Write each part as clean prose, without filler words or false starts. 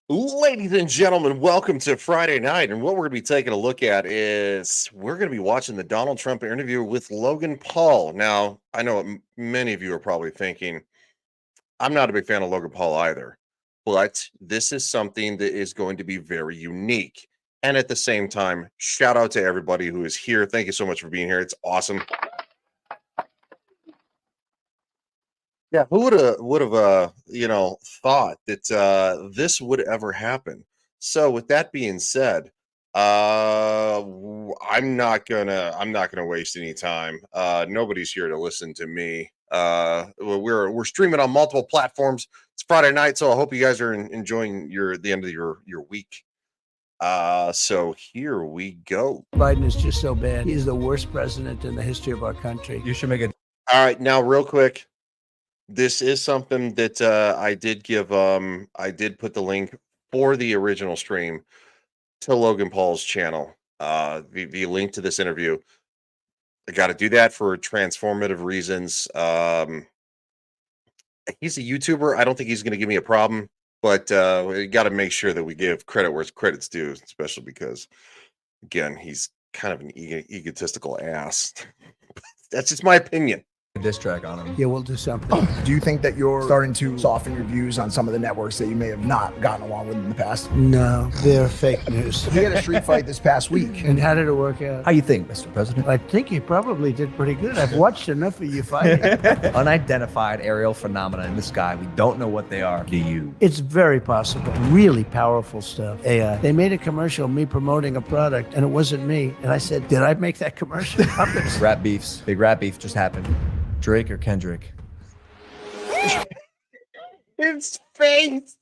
Ladies and gentlemen, welcome to Friday night. And what we're going to be taking a look at is we're going to be watching the Donald Trump interview with Logan Paul. Now, I know many of you are probably thinking, I'm not a big fan of Logan Paul either, but this is something that is going to be very unique. And at the same time, shout out to everybody who is here. Thank you so much for being here. It's awesome. Yeah, who would have thought that this would ever happen? So with that being said, I'm not gonna waste any time. Nobody's here to listen to me. We're streaming on multiple platforms. It's Friday night, so I hope you guys are enjoying the end of your week. So here we go. Biden is just so bad. He's the worst president in the history of our country. You should make it. All right, now real quick. This is something that I did put the link for the original stream to Logan Paul's channel. The link to this interview. I got to do that for transformative reasons. He's a YouTuber. I don't think he's going to give me a problem, but we got to make sure that we give credit where credit's due, especially because, again, he's kind of an egotistical ass. That's just my opinion. Diss track on him. Yeah, we'll do something. Do you think that you're starting to soften your views on some of the networks that you may have not gotten along with in the past? No, they're fake news. You had a street fight this past week. And how did it work out? How you think, Mr. President? I think you probably did pretty good. I've watched enough of you fighting. Unidentified aerial phenomena in the sky. We don't know what they are. Do you? It's very possible. Really powerful stuff. AI. They made a commercial, me promoting a product, and it wasn't me. And I said, did I make that commercial? Rat beefs. Big rat beef just happened. Drake or Kendrick? His face.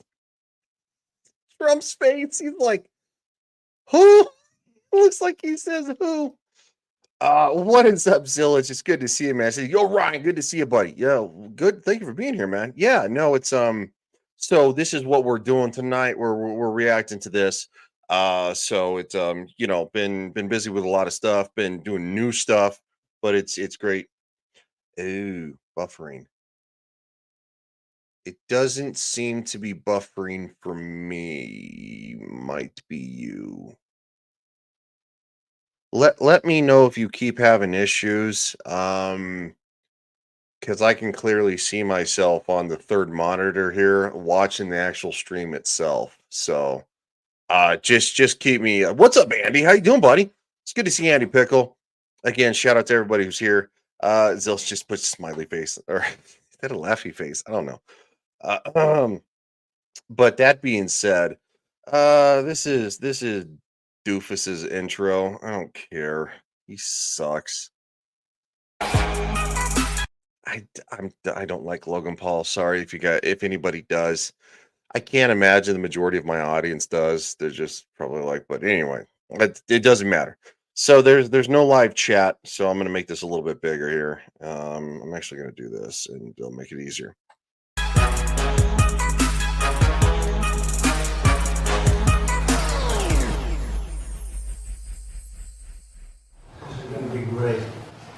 Trump's face. He's like, who? Looks like he says who. What is up, Zillage? It's good to see you, man. I said, yo, Ryan, good to see you, buddy. Yeah, good. Thank you for being here, man. Yeah, no, it's so this is what we're doing tonight. We're reacting to this. So it's been busy with a lot of stuff, been doing new stuff, but it's great. Ooh, buffering. It doesn't seem to be buffering for me. Might be you. Let me know if you keep having issues. Because I can clearly see myself on the third monitor here watching the actual stream itself. So just keep me. What's up, Andy? How you doing, buddy? It's good to see Andy Pickle. Again, shout out to everybody who's here. Zilch just puts smiley face, or is that a laughy face? I don't know. But that being said, this is Doofus's intro. I don't care. He sucks. I don't like Logan Paul. Sorry if anybody does. I can't imagine the majority of my audience does. They're just probably like, but anyway, it doesn't matter. So there's no live chat, so I'm going to make this a little bit bigger here. I'm actually going to do this, and it'll make it easier. It's going to be great.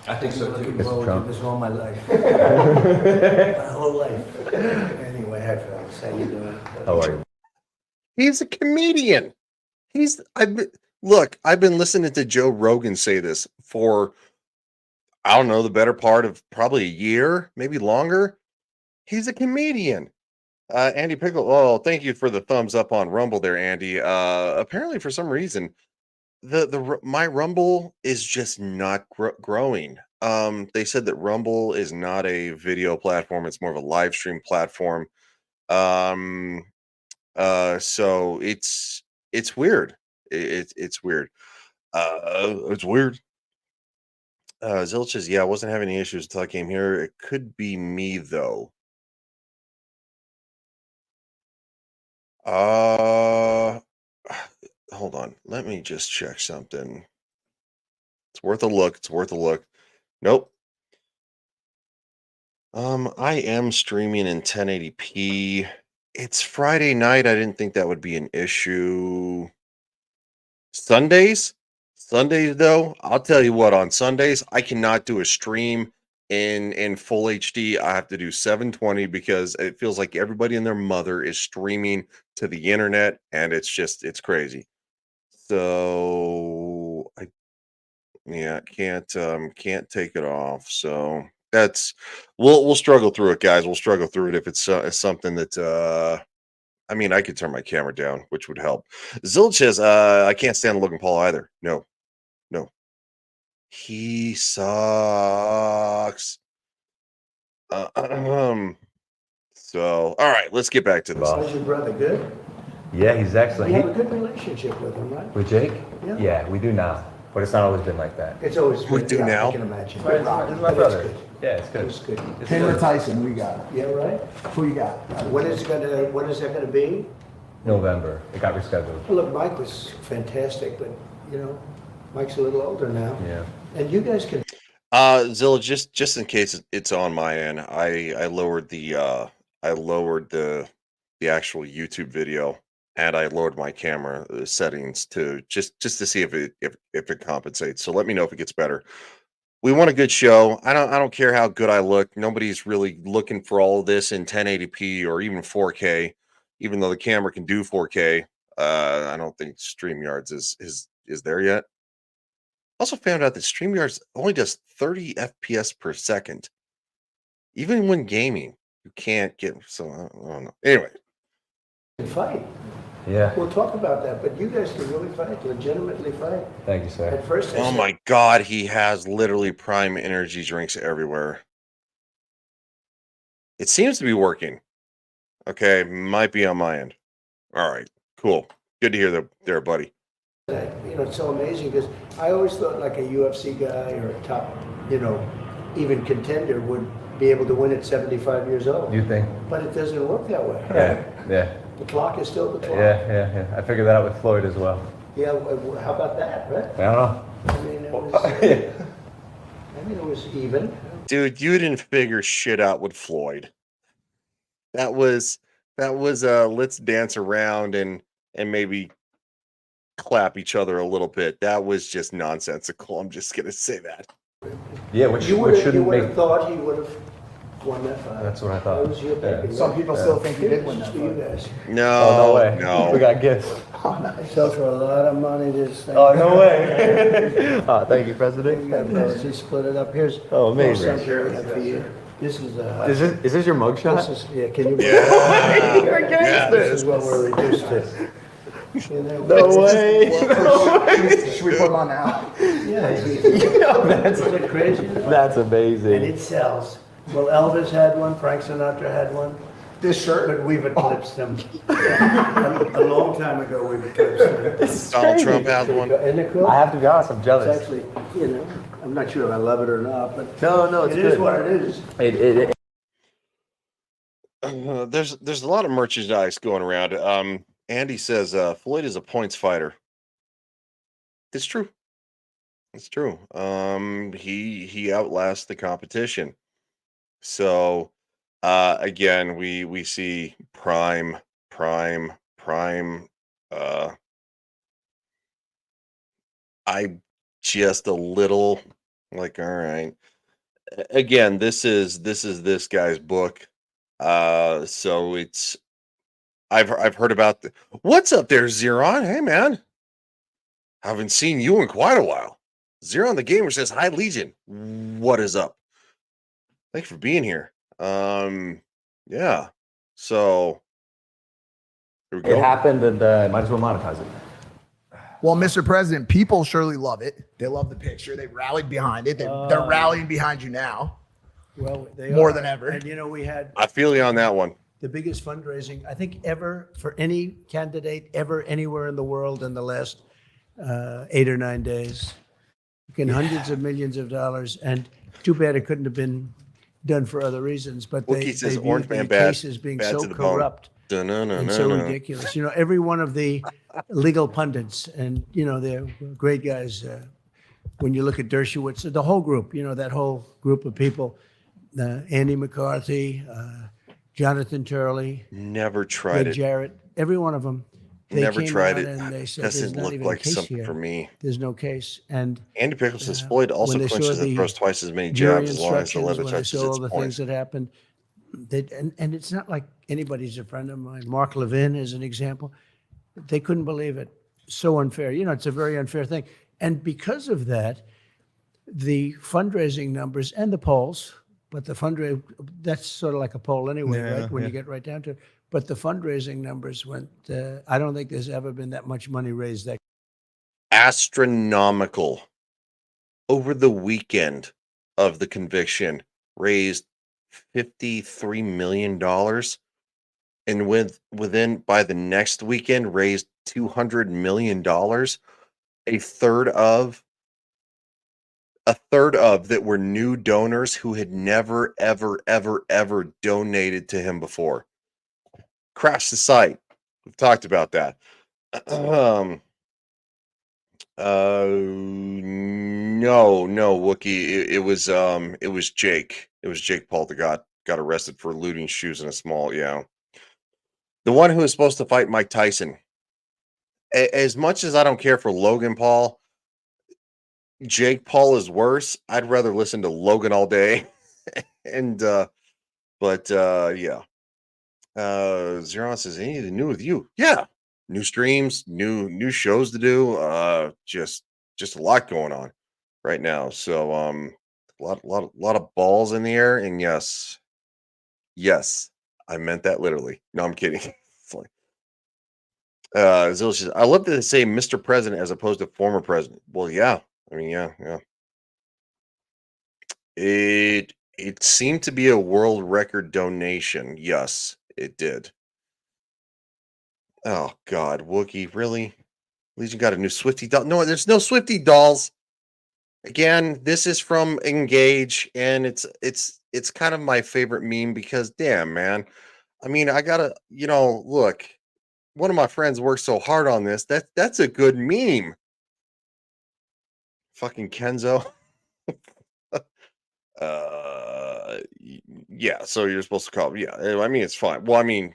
I think so too, Looking forward Mr. to Trump. this all my life. My whole life. Anyway, hi, fellas. How you doing? How are you? He's a comedian. I've been listening to Joe Rogan say this for, I don't know, the better part of probably a year, maybe longer. He's a comedian. Andy Pickle. Oh, thank you for the thumbs up on Rumble there, Andy. Apparently, for some reason, my Rumble is just not growing. They said that Rumble is not a video platform; it's more of a live stream platform. So it's weird. It's weird. It's weird. Zilch says, yeah, I wasn't having any issues until I came here. It could be me though. Hold on. Let me just check something. It's worth a look. It's worth a look. Nope. I am streaming in 1080p. It's Friday night. I didn't think that would be an issue. Sundays, though, I'll tell you what, on Sundays, I cannot do a stream in full HD, I have to do 720 because it feels like everybody and their mother is streaming to the internet, and it's crazy. So I yeah, can't take it off. So that's we'll struggle through it, guys. We'll struggle through it if it's something that I mean, I could turn my camera down, which would help. Zilch says, I can't stand Logan Paul either. No, no. He sucks. So all right, let's get back to this. How's your brother? Good? Yeah, he's excellent. You have a good relationship with him, right? With Jake? Yeah. Yeah, we do now. But it's not always been like that. It's always We good. do now? I can imagine. He's my But brother. It's good. Yeah, it's good. It's good. It's Taylor good. Tyson, we got. Yeah, right? Who you got? When is that gonna be? November. It got rescheduled. Well, look, Mike was fantastic, but you know, Mike's a little older now. Yeah. And you guys can Zilla, just in case it's on my end, I lowered the actual YouTube video, and I lowered my camera settings to just to see if it compensates. So let me know if it gets better. We want a good show. I don't care how good I look. Nobody's really looking for all of this in 1080p or even 4K, even though the camera can do 4K. I don't think StreamYards is there yet. Also found out that StreamYards only does 30 FPS per second. Even when gaming, you can't get so I don't know. Anyway, fight. Yeah. We'll talk about that, but you guys can really fight, legitimately fight. Thank you, sir. At first, I oh said, my god, he has literally prime energy drinks everywhere. It seems to be working. Okay, might be on my end. All right, cool. Good to hear that there, buddy. you know, it's so amazing because I always thought like a UFC guy or a top, you know, even contender would be able to win at 75 years old. You think? But it doesn't work that way. Yeah. Yeah. The clock is still the clock. Yeah. I figured that out with Floyd as well. Yeah, how about that, right? I don't know. I mean, it was, it was even. Dude, you didn't figure shit out with Floyd. That was let's dance around and maybe clap each other a little bit. That was just nonsensical. I'm just gonna say that. Yeah, which You would shouldn't have make. thought he would have won that fight. That's what I thought. That was your Yeah. pick. Some people still think he did win that For you fight. guys. No, Oh, no way. no. We got gifts. Sell for a lot of money this thing. Oh, no way. Oh, thank you, President. Just split it up. Here's Oh, amazing. something we have for you. This is Is this your this mugshot? is yeah. Can you? Yeah. Yeah, This is what we're reduced to. You know, No way. Should we put him on now? Yeah, That's is it crazy? That's And amazing. it sells. Well, Elvis had one. Frank Sinatra had one. This shirt? But we've eclipsed them. A long time ago, we've eclipsed them. Donald Trump has one. Isn't it cool? I have to be honest, I'm It's jealous. actually, you know, I'm not sure if I love it or not, but No, it's it is good. what it is. There's a lot of merchandise going around. Andy says Floyd is a points fighter. It's true. It's true. He outlasts the competition. So again, we see prime. I just a little like, all right. Again, this is this guy's book. So it's I've heard about what's up there, Zeron? Hey man. Haven't seen you in quite a while. Zeron the Gamer says, hi Legion. What is up? Thanks for being here. Yeah. So here we It go. happened and might as well monetize it. Well, Mr. President, people surely love it. They love the picture. They rallied behind it. They're rallying behind you now. Well, they More are. than ever. And you know, we had I feel you on that one. the biggest fundraising, I think, ever for any candidate ever anywhere in the world in the last 8 or 9 days. In hundreds of millions of dollars. And too bad it couldn't have been done for other reasons. But Wookie they says viewed Orange the Man bad- case as being bad so to the bone. corrupt. And so ridiculous. You know, every one of the legal pundits, and you know, they're great guys. When you look at Dershowitz, the whole group, you know, that whole group of people, Andy McCarthy, Jonathan Turley, Never tried Greg it. Jarrett, every one of them They Never came tried out it. and they said, "There's Doesn't not look even a like case something for here. me. There's no case." And Andy Pickles says Floyd also when they saw clinches and the throws twice as many jury jabs as long as the instructions, leather when they touches saw all its the point. things that happened, and it's not like anybody's a friend of mine. Mark Levin is an example. They couldn't believe it. So unfair. You know, it's a very unfair thing. And because of that, the fundraising numbers and the polls, but the fundraising, that's sort of like a poll anyway, Yeah, right? When yeah. you get right down to it. But the fundraising numbers went, I don't think there's ever been that much money raised. That Astronomical. Over the weekend of the conviction, raised $53 million. And within by the next weekend, raised $200 million. A third of that were new donors who had never, ever, ever, ever donated to him before. Crashed the site. We've talked about that. No, Wookie. It was Jake. It was Jake Paul that got arrested for looting shoes in a small, yeah. The one who was supposed to fight Mike Tyson. As much as I don't care for Logan Paul, Jake Paul is worse. I'd rather listen to Logan all day. And yeah. Zeron says anything new with you? Yeah. New streams, new shows to do. Just a lot going on right now. So a lot of balls in the air. And yes, I meant that literally. No, I'm kidding. It's like Zilla says, I love that they say Mr. President as opposed to former president. Well, yeah. I mean, yeah. It seemed to be a world record donation. Yes, it did. Oh God, Wookie, really? Legion got a new Swifty doll. No, there's no Swifty dolls. Again, this is from Engage, and it's kind of my favorite meme because damn man. I mean, I gotta, look, one of my friends worked so hard on this. That's a good meme. Fucking Kenzo. Yeah, so you're supposed to call him. Yeah, I mean it's fine. Well, I mean,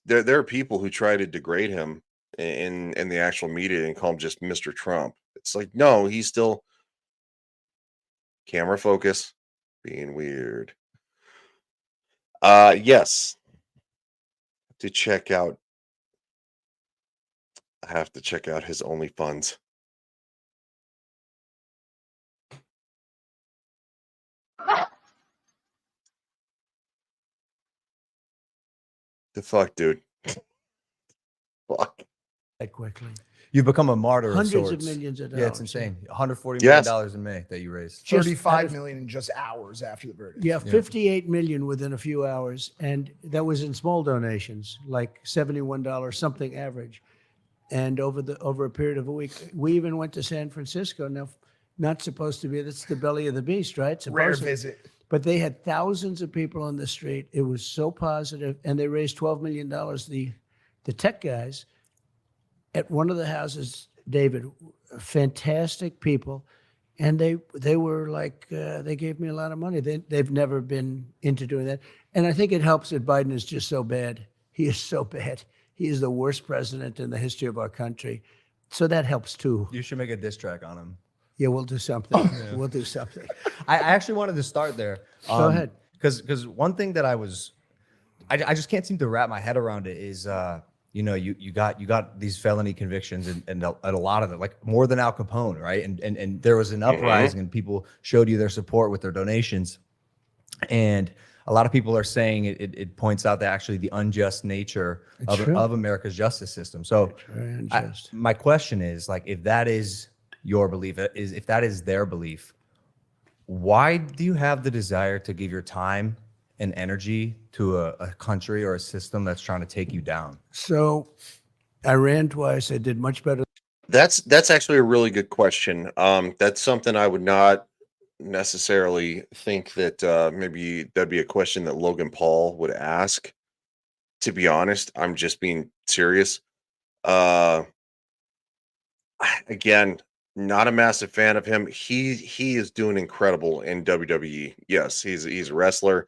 there are people who try to degrade him in the actual media and call him just Mr. Trump. It's like, no, he's still camera focus, being weird. Yes, to check out. I have to check out his OnlyFans. The fuck, dude. Fuck. that quickly. You've become a martyr Hundreds of of sorts. millions of Yeah, it's dollars. insane. $140 Yes. million in May that you raised. Just 35 out of- million in just hours after the verdict. Yeah, 58 million within a few hours. And that was in small donations, like $71 something average. And over a period of a week, we even went to San Francisco. Now, not supposed to be, that's the belly of the beast, right? Rare Supposedly. visit. But they had thousands of people on the street. It was so positive, and they raised $12 million. The tech guys at one of the houses, David, fantastic people, and they were like they gave me a lot of money. They've never been into doing that, and I think it helps that Biden is just so bad. He is so bad. He is the worst president in the history of our country, so that helps too. You should make a diss track on him. Yeah, we'll do something. We'll do something. I actually wanted to start there. Go ahead. Because one thing that I just can't seem to wrap my head around it is, you got these felony convictions and a lot of them, like more than Al Capone, right? And there was an uprising and people showed you their support with their donations. And a lot of people are saying it points out that actually the unjust nature of America's justice system. So Very unjust. my question is, like, if that is your belief, if that is their belief, why do you have the desire to give your time and energy to a country or a system that's trying to take you down? So I ran twice. I did much better. That's actually a really good question. That's something I would not necessarily think that maybe that'd be a question that Logan Paul would ask. To be honest, I'm just being serious. Again, not a massive fan of him. He is doing incredible in WWE. Yes, he's a wrestler.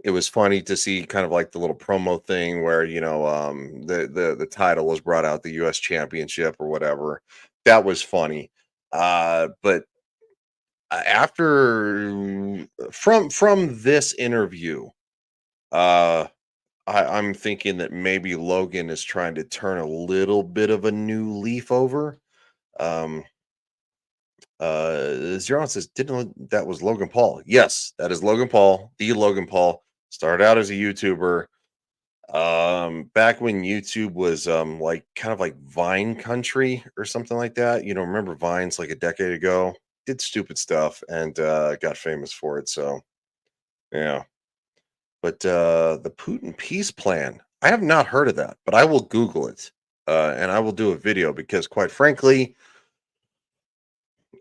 it was funny to see kind of like the little promo thing where, the title was brought out, the US championship or whatever. That was funny. But after from this interview, uh I'm thinking that maybe Logan is trying to turn a little bit of a new leaf over. Um Zero says, that was Logan Paul? Yes, that is Logan Paul, the Logan Paul. Started out as a YouTuber. Back when YouTube was like kind of like Vine country or something like that. Remember Vines like a decade ago? Did stupid stuff and got famous for it. So yeah. But the Putin peace plan, I have not heard of that, but I will Google it. And I will do a video because quite frankly,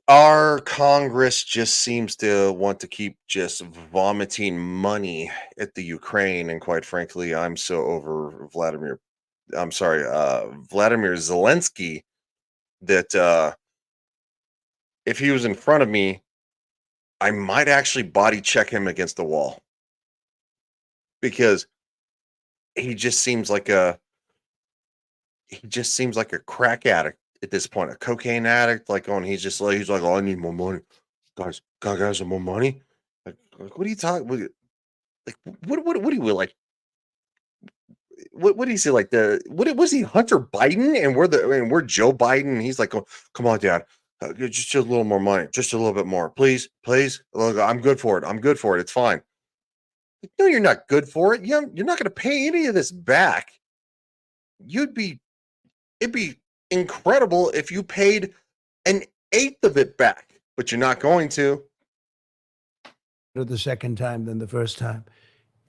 our Congress just seems to want to keep just vomiting money at the Ukraine, and quite frankly, I'm so over Vladimir Zelensky that if he was in front of me, I might actually body check him against the wall because he just seems like a crack addict at this point, a cocaine addict. He's like, oh, I need more money, guys, more money. Like what are you talking? Like what do you like? What do you say? Like what was he, Hunter Biden, and we're Joe Biden, and he's like, oh, come on, Dad, just a little more money, just a little bit more, please, please. Look, I'm good for it. I'm good for it. It's fine. Like, no, you're not good for it. You're not going to pay any of this back. It'd be incredible if you paid an eighth of it back, but you're not going to. The second time than the first time.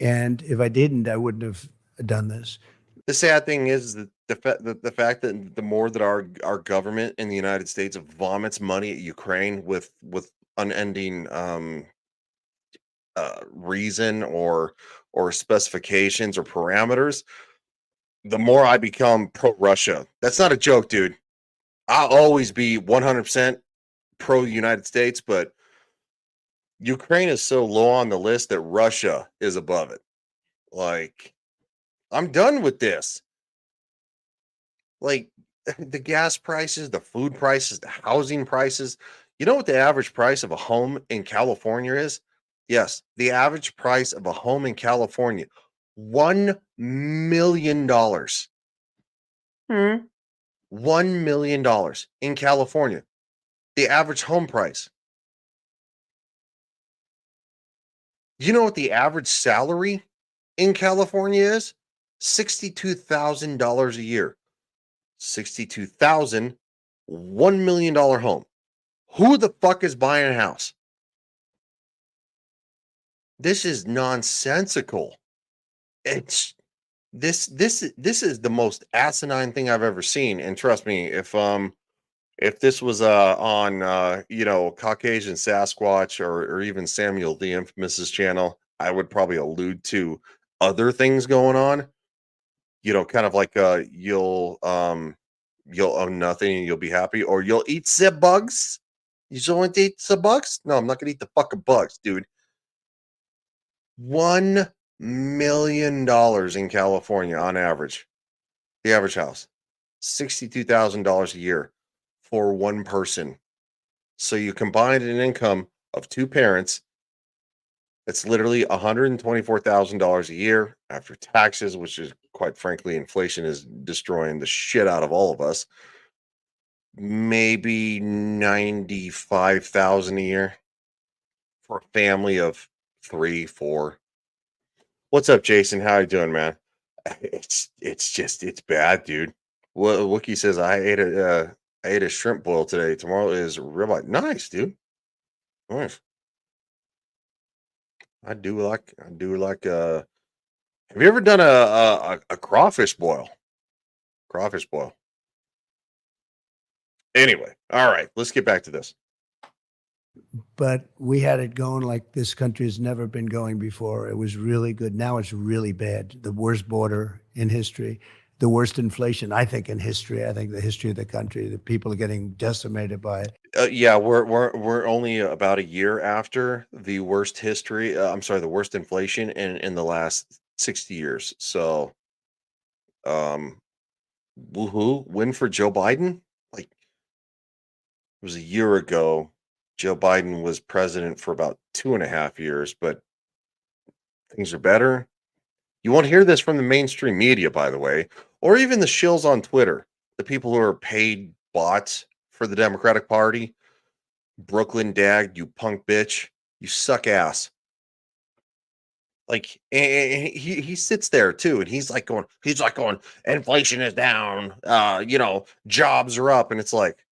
And if I didn't, I wouldn't have done this. The sad thing is that the fact that the more that our government in the United States vomits money at Ukraine with unending reason or specifications or parameters, the more I become pro Russia. That's not a joke, dude. I'll always be 100% pro United States, but Ukraine is so low on the list that Russia is above it. Like, I'm done with this. Like, the gas prices, the food prices, the housing prices. You know what the average price of a home in California is? Yes, the average price of a home in California, $1 million. $1 million in California. The average home price. You know what the average salary in California is? $62,000 a year. 62,000, $1 million home. Who the fuck is buying a house? This is nonsensical. It's this is the most asinine thing I've ever seen. And trust me, if this was on Caucasian Sasquatch or even Samuel the Infamous's channel, I would probably allude to other things going on. Kind of like you'll own nothing and you'll be happy, or you'll eat some bugs. You just want to eat some bugs? No, I'm not gonna eat the fucking bugs, dude. $1 million in California on average. The average house. $62,000 a year for one person. So you combine an income of two parents, it's literally $124,000 a year after taxes, which is, quite frankly, inflation is destroying the shit out of all of us. Maybe 95,000 a year for a family of 3, 4. What's up, Jason? How you doing, man? It's bad, dude. Wookie says I ate a shrimp boil today. Tomorrow is ribeye. Nice, dude. Nice. I do like have you ever done a crawfish boil? Crawfish boil. Anyway, all right, let's get back to this. But we had it going like this country has never been going before. It was really good. Now it's really bad. The worst border in history. the worst inflation, I think, in history. I think the history of the country, the people are getting decimated by it. Yeah, we're only about a year after the worst history. I'm sorry, the worst inflation in the last 60 years. So, um, woohoo, win for Joe Biden. Like it was a year ago. Joe Biden was president for about 2.5 years, but things are better. You won't hear this from the mainstream media, by the way, or even the shills on Twitter, the people who are paid bots for the Democratic Party. Brooklyn Dag, you punk bitch, you suck ass. Like, and he sits there too, and he's like going, inflation is down, jobs are up, and it's like,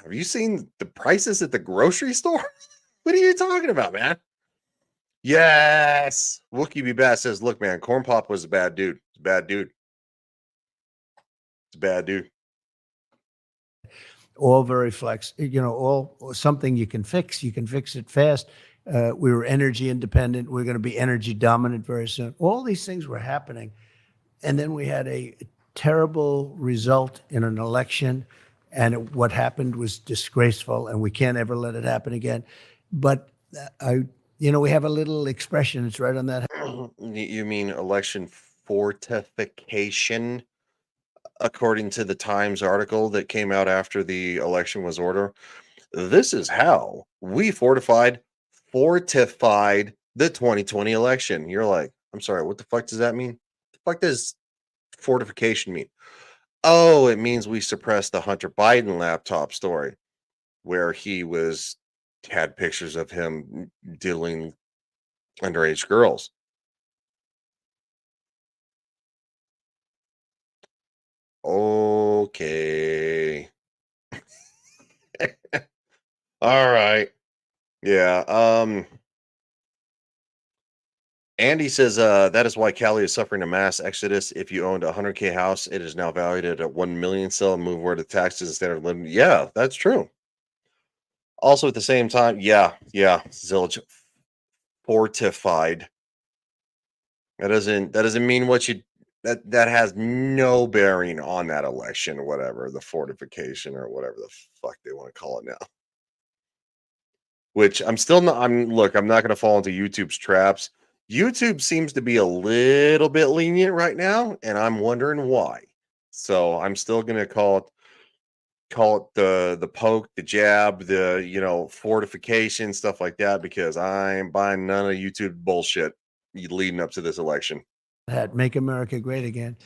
have you seen the prices at the grocery store? What are you talking about, man? Yes, Wookie B Bass says, look, man, Corn Pop was a bad dude. It's a bad dude. It's a bad dude. All very flex, all something you can fix. You can fix it fast. We were energy independent. We're going to be energy dominant very soon. All these things were happening. And then we had a terrible result in an election. And what happened was disgraceful, and we can't ever let it happen again. But we have a little expression. It's right on that. You mean election fortification? According to the Times article that came out after the election was ordered, this is how we fortified the 2020 election. You're like, I'm sorry, what the fuck does that mean? The fuck does fortification mean? Oh, it means we suppressed the Hunter Biden laptop story where he had pictures of him dealing underage girls. Okay. All right. Yeah. Andy says that is why Cali is suffering a mass exodus. If you owned a 100K house, it is now valued at 1 million. Sell, move where the taxes and standard of living. Yeah, that's true. Also, at the same time, yeah, Zilch fortified. That doesn't mean what you that has no bearing on that election or whatever, the fortification or whatever the fuck they want to call it now. Which I'm still not. I'm not going to fall into YouTube's traps. YouTube seems to be a little bit lenient right now, and I'm wondering why. So I'm still going to call it the poke, the jab, the fortification, stuff like that, because I ain't buying none of YouTube bullshit leading up to this election. Make America great again.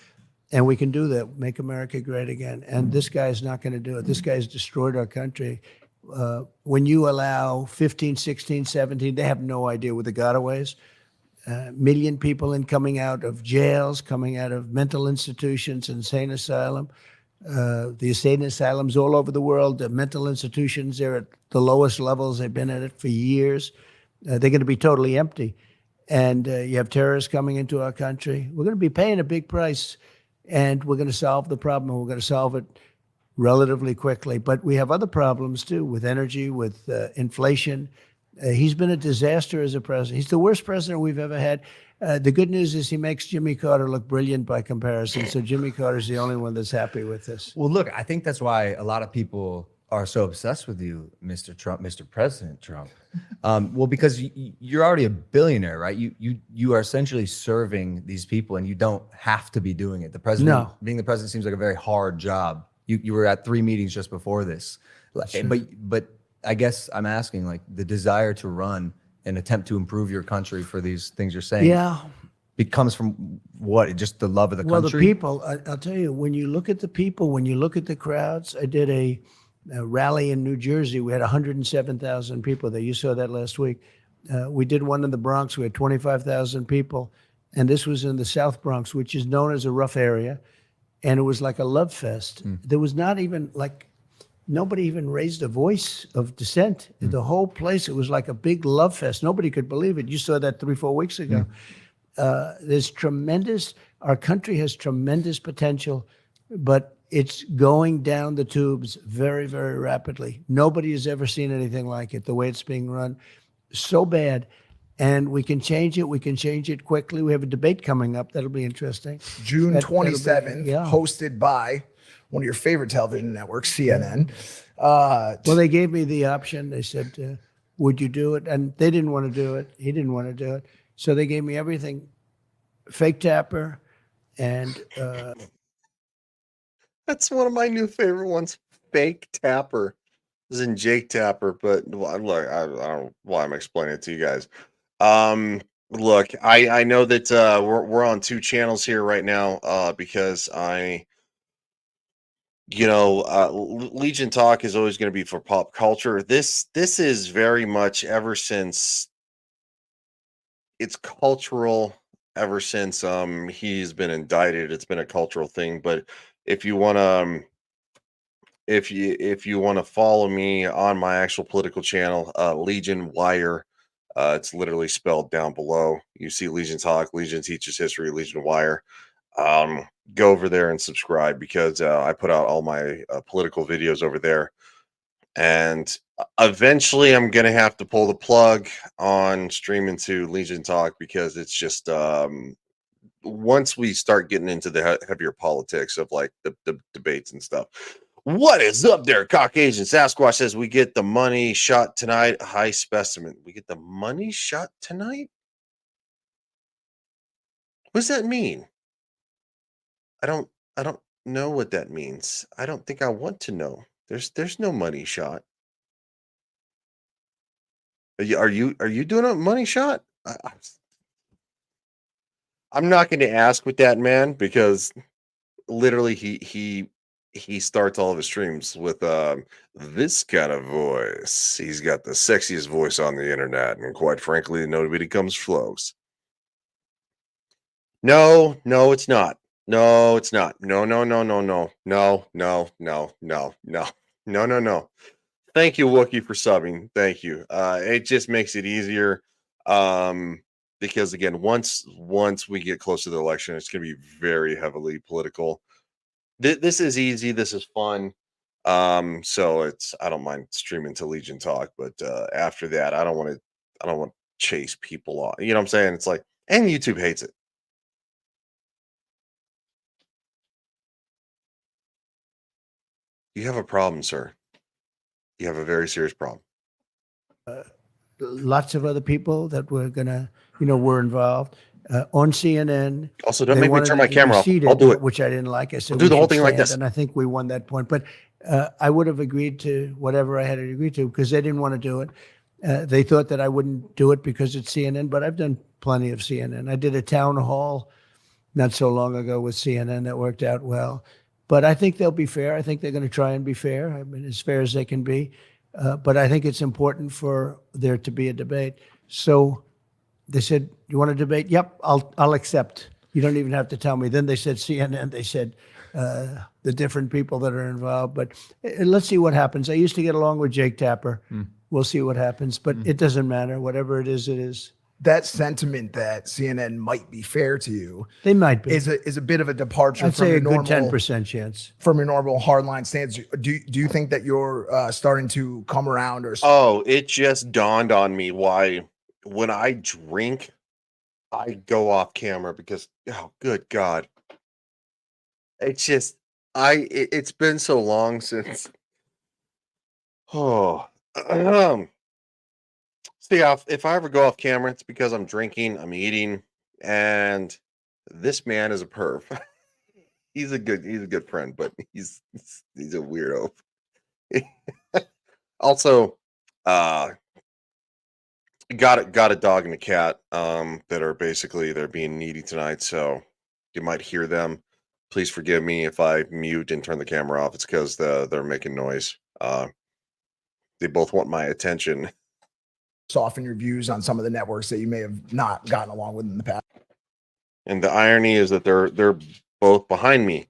And we can do that, make America great again. And this guy's not going to do it. This guy's destroyed our country. When you allow 15, 16, 17, they have no idea what the gotaways. Million people coming out of jails, coming out of mental institutions, insane asylum. The insane asylums all over the world, the mental institutions, they're at the lowest levels. They've been at it for years. They're going to be totally empty. And you have terrorists coming into our country. We're going to be paying a big price, and we're going to solve the problem. We're going to solve it relatively quickly. But we have other problems, too, with energy, with inflation. He's been a disaster as a president. He's the worst president we've ever had. The good news is he makes Jimmy Carter look brilliant by comparison. So Jimmy Carter's the only one that's happy with this. Well, look, I think that's why a lot of people are so obsessed with you, Mr. Trump, Mr. President Trump. Well, because you're already a billionaire, right? You are essentially serving these people, and you don't have to be doing it. The president, being the president, seems like a very hard job. You were at 3 meetings just before this, sure. But I guess I'm asking, like, the desire to run and attempt to improve your country for these things you're saying. Yeah. It comes from what? Just the love of the country? Well, the people, I'll tell you, when you look at the people, when you look at the crowds, I did a rally in New Jersey. We had 107,000 people there. You saw that last week. We did one in the Bronx. We had 25,000 people. And this was in the South Bronx, which is known as a rough area. And it was like a love fest. There was not even nobody even raised a voice of dissent. The whole place, it was like a big love fest. Nobody could believe it. You saw that 3-4 weeks ago. There's our country has tremendous potential, but it's going down the tubes very, very rapidly. Nobody has ever seen anything like it, the way it's being run. So bad. and we can change it. We can change it quickly. We have a debate coming up. That'll be interesting. June That'll be- 27th, yeah. hosted by one of your favorite television networks, CNN. Well, they gave me the option. They said, would you do it? And they didn't want to do it. He didn't want to do it. So they gave me everything, fake Tapper and That's one of my new favorite ones. Fake Tapper. This is in Jake Tapper, but look, I don't know why I'm explaining it to you guys. Look, I know that we're on two channels here right now because Legion Talk is always going to be for pop culture. This is very much ever since it's cultural. Ever since he's been indicted, it's been a cultural thing. But if you want to if you want to follow me on my actual political channel, Legion Wire, it's literally spelled down below. You see Legion Talk, Legion Teaches History, Legion Wire. Go over there and subscribe because I put out all my political videos over there. And eventually I'm going to have to pull the plug on streaming to Legion Talk because it's just once we start getting into the heavier politics of like the debates and stuff. What is up there, Caucasian Sasquatch says we get the money shot tonight. High specimen. We get the money shot tonight? What does that mean? I don't know what that means. I don't think I want to know. There's no money shot. Are you doing a money shot? I'm not going to ask with that man because literally he starts all of his streams with this kind of voice. He's got the sexiest voice on the internet, and quite frankly, nobody comes close. No, it's not. No, it's not. No. Thank you, Wookie, for subbing. Thank you. It just makes it easier. Because again, once we get close to the election, it's going to be very heavily political. This is easy. This is fun. So I don't mind streaming to Legion Talk, but after that, I don't want to chase people off. You know what I'm saying? It's like, and YouTube hates it. You have a problem, sir. You have a very serious problem. lots of other people that were gonna, were involved on CNN. Also, don't They make me wanted turn my it to be camera off. seated, I'll do it. which I didn't like. I said, do we the whole should thing like stand, this. and I think we won that point. But I would have agreed to whatever I had to agree to because they didn't want to do it. They thought that I wouldn't do it because it's CNN, but I've done plenty of CNN. I did a town hall not so long ago with CNN that worked out well. But I think they'll be fair. I think they're going to try and be fair. I mean, as fair as they can be. But I think it's important for there to be a debate. So they said, "You want to debate?" Yep, I'll accept. You don't even have to tell me. Then they said CNN. They said the different people that are involved. But let's see what happens. I used to get along with Jake Tapper. We'll see what happens. But it doesn't matter. Whatever it is, it is. That sentiment that CNN might be fair to you, They might be. is a bit of a departure I'd from say your a good normal 10% chance. from your normal hardline stance. Do you think that you're starting to come around or? Oh, it just dawned on me why when I drink, I go off camera because, oh, good God. It's just, it's been so long since, see, if I ever go off camera, it's because I'm drinking, I'm eating, and this man is a perv. He's a good friend, but he's a weirdo. Also, got a dog and a cat that are basically they're being needy tonight, so you might hear them. Please forgive me if I mute and turn the camera off. It's because they're making noise. They both want my attention. Soften your views on some of the networks that you may have not gotten along with in the past. And the irony is that they're both behind me,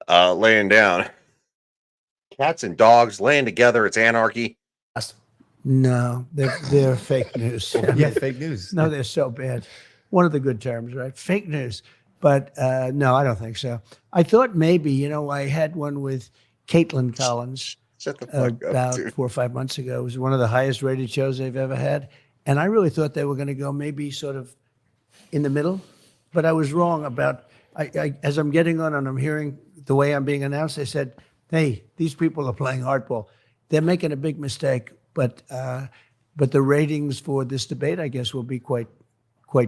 laying down. Cats and dogs laying together. It's anarchy. No, they're fake news. Yeah, fake news. No, they're so bad. One of the good terms, right? Fake news. But no, I don't think so. I thought maybe, I had one with Caitlin Collins Shut the fuck up, about dude. 4 or 5 months ago. It was one of the highest rated shows they've ever had. And I really thought they were going to go maybe sort of in the middle, but I was wrong about. As I'm getting on and I'm hearing the way I'm being announced, they said, "Hey, these people are playing hardball. They're making a big mistake." But the ratings for this debate, I guess, will be quite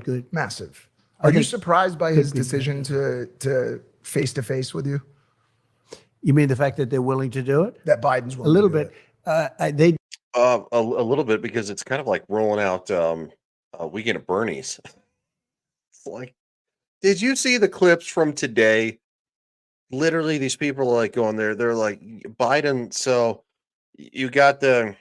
good. Massive. I Are you think surprised by could his be decision to face with you? You mean the fact that they're willing to do it? That Biden's A willing little to do bit. it? They A little bit because it's kind of like rolling out a weekend at Bernie's. It's like, did you see the clips from today? Literally, these people are like going there. They're like Biden. So you got the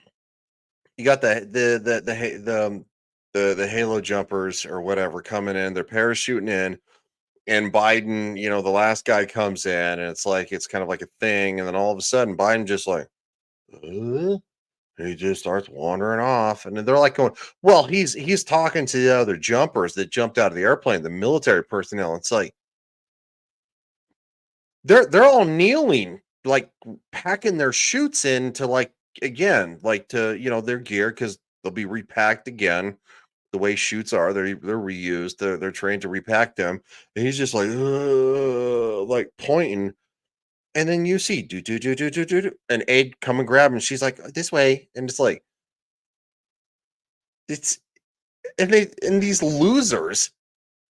Halo jumpers or whatever coming in. They're parachuting in, and Biden. The last guy comes in, and it's kind of like a thing, and then all of a sudden, Biden just like. "Uh?" He just starts wandering off, and then they're like going, "Well, he's talking to the other jumpers that jumped out of the airplane, the military personnel." It's like they're all kneeling, like packing their chutes into like again, like to their gear because they'll be repacked again. The way chutes are, they're reused. They're trained to repack them, and he's just like pointing. And then you see do an aide come and grab him. She's like this way, and it's like it's and these losers,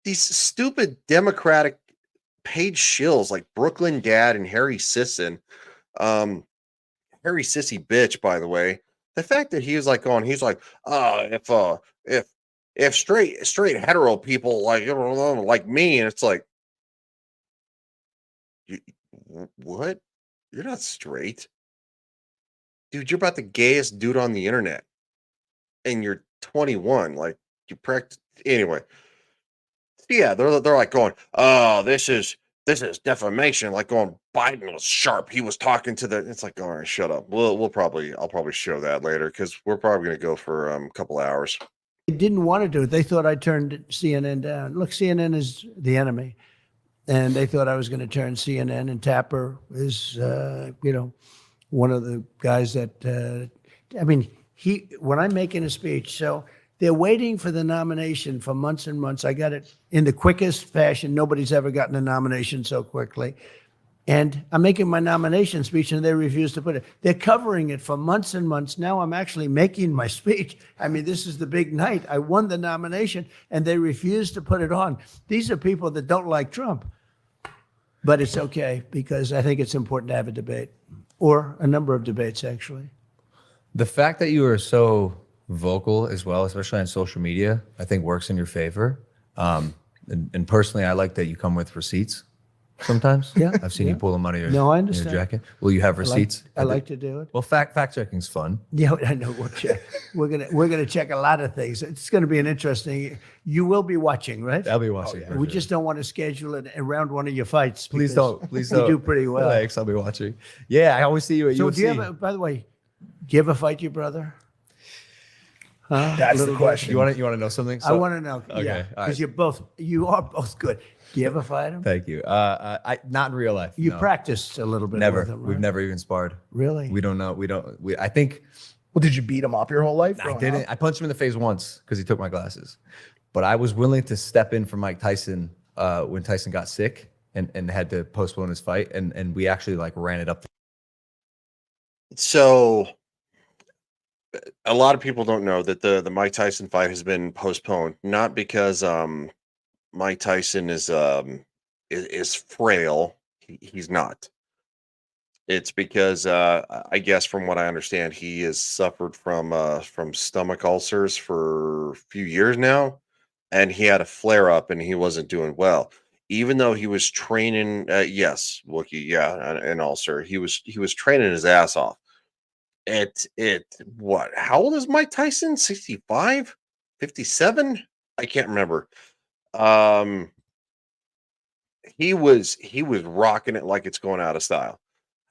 these stupid Democratic paid shills like Brooklyn Dad and Harry Sisson, um, Harry Sissy bitch, by the way. The fact that he was like going, he's like, if if straight hetero people like me, and it's like, you, what? You're not straight, dude. You're about the gayest dude on the internet, and you're 21. Like you practice anyway. Yeah, they're like going, "Oh, this is defamation." Like going, Biden was sharp. He was talking to the. It's like, all right, shut up. I'll probably show that later because we're probably going to go for a couple hours. didn't want to do it. They thought I turned CNN down. Look, CNN is the enemy, and they thought I was going to turn CNN. And Tapper is, one of the guys that. I mean, when I'm making a speech, so they're waiting for the nomination for months and months. I got it in the quickest fashion. Nobody's ever gotten a nomination so quickly. And I'm making my nomination speech, and they refuse to put it. They're covering it for months and months. Now I'm actually making my speech. I mean, this is the big night. I won the nomination, and they refuse to put it on. These are people that don't like Trump. But it's okay because I think it's important to have a debate, or a number of debates, actually. The fact that you are so vocal as well, especially on social media, I think works in your favor. And personally, I like that you come with receipts sometimes. Yeah, I've seen you pull them out of your, No, I your understand. jacket. Will you have receipts? I like to do it. Well, fact checking's fun. Yeah, I know. We'll check. We're gonna check a lot of things. It's going to be an interesting. You will be watching, right? I'll be watching. We just don't want to schedule it around one of your fights. Please because don't. Please you don't. do pretty well. Thanks. I'll be watching. Yeah, I always see you at So UFC. do you have? By the way, do you ever fight your brother? Huh? That's Little the bit? question. you want to know something? I want to know. Okay, Yeah, all right. because you are both good. Do you ever fight him? Thank you. I not in real life. You no. practiced a little bit Never. with him, right? We've never even sparred. Really? We don't know. I think Well, did you beat him up your whole life? I growing didn't. up? I punched him in the face once because he took my glasses. But I was willing to step in for Mike Tyson when Tyson got sick and had to postpone his fight. And we actually like ran it up. So a lot of people don't know that the Mike Tyson fight has been postponed, not because Mike Tyson is frail. He's not. It's because I guess from what I understand, he has suffered from stomach ulcers for a few years now, and he had a flare up and he wasn't doing well. Even though he was training, yes, Wookie, yeah, an ulcer. He was training his ass off. It what? How old is Mike Tyson? 65? 57? I can't remember. Um, he was rocking it like it's going out of style.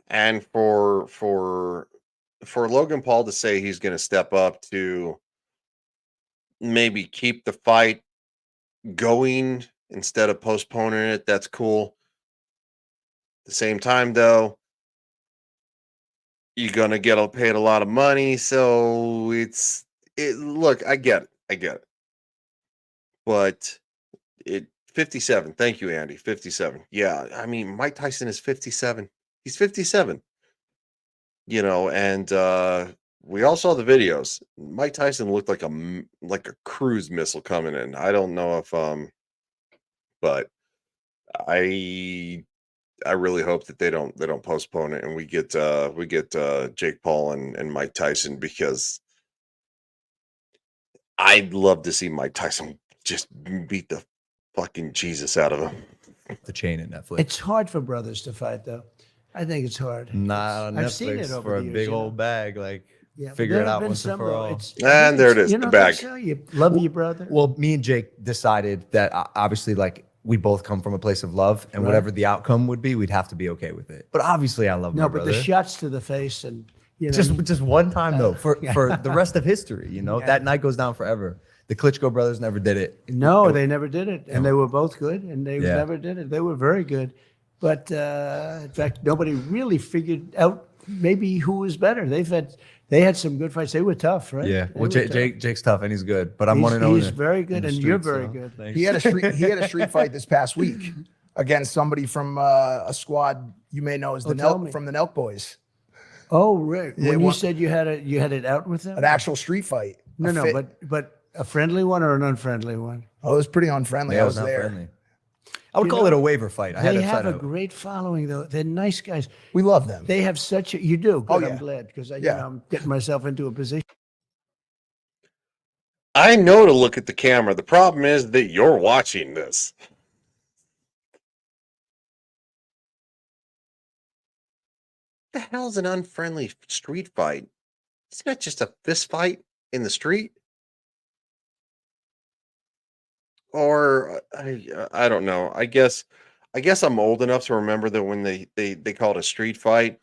And for Logan Paul to say he's going to step up to maybe keep the fight going instead of postponing it, that's cool. At the same time, though, you're gonna get paid a lot of money, so it. Look, I get it. I get it. But 57. Thank you, Andy. 57. Yeah, I mean, Mike Tyson is 57. He's 57. And we all saw the videos. Mike Tyson looked like like a cruise missile coming in. I don't know if but I I really hope that they don't postpone it and we get Jake Paul and Mike Tyson, because I'd love to see Mike Tyson just beat the fucking Jesus out of him. The chain at Netflix. It's hard for brothers to fight, though. I think it's hard. Not on I've seen it Netflix over for a the years, big you know. old bag. Like, Yeah, but figure there it have out been once and some, for though. all. And there it is, You the know, bag. that's how you love your brother. Well, me and Jake decided that obviously, like, we both come from a place of love, and Right. whatever the outcome would be, we'd have to be okay with it. But obviously, I love No, my but brother. the shots to the face and just one time though, for the rest of history. Yeah. That night goes down forever. The Klitschko brothers never did it. no, they never did it, and they were both good, and they Yeah. never did it. They were very good, but in fact, nobody really figured out maybe who was better. They had some good fights. They were tough, right? Yeah. They Well, were tough. Jake's tough and he's good, but I'm He's- one and only. he's very good, in the and you're streets, very so good. thanks. He had a street fight this past week against somebody from a squad you may know as the tell me. Nelk from the Nelk Boys. Oh, right. Yeah, When you one- said you had it out with them? An actual street fight. No, A no, fit- but a friendly one or an unfriendly one? oh, it was pretty unfriendly. Yeah, I it was not there. friendly. I would You call know, it a waiver fight. I had They to have sign a great following, though. They're nice guys. We love them. They have such a. You do. Good, Oh, yeah. I'm glad, because Yeah. I'm getting myself into a position. I know to look at the camera. The problem is that you're watching this. What the hell's an unfriendly street fight? It's not just a fist fight in the street. Or I don't know. I guess I'm old enough to remember that when they call it a street fight,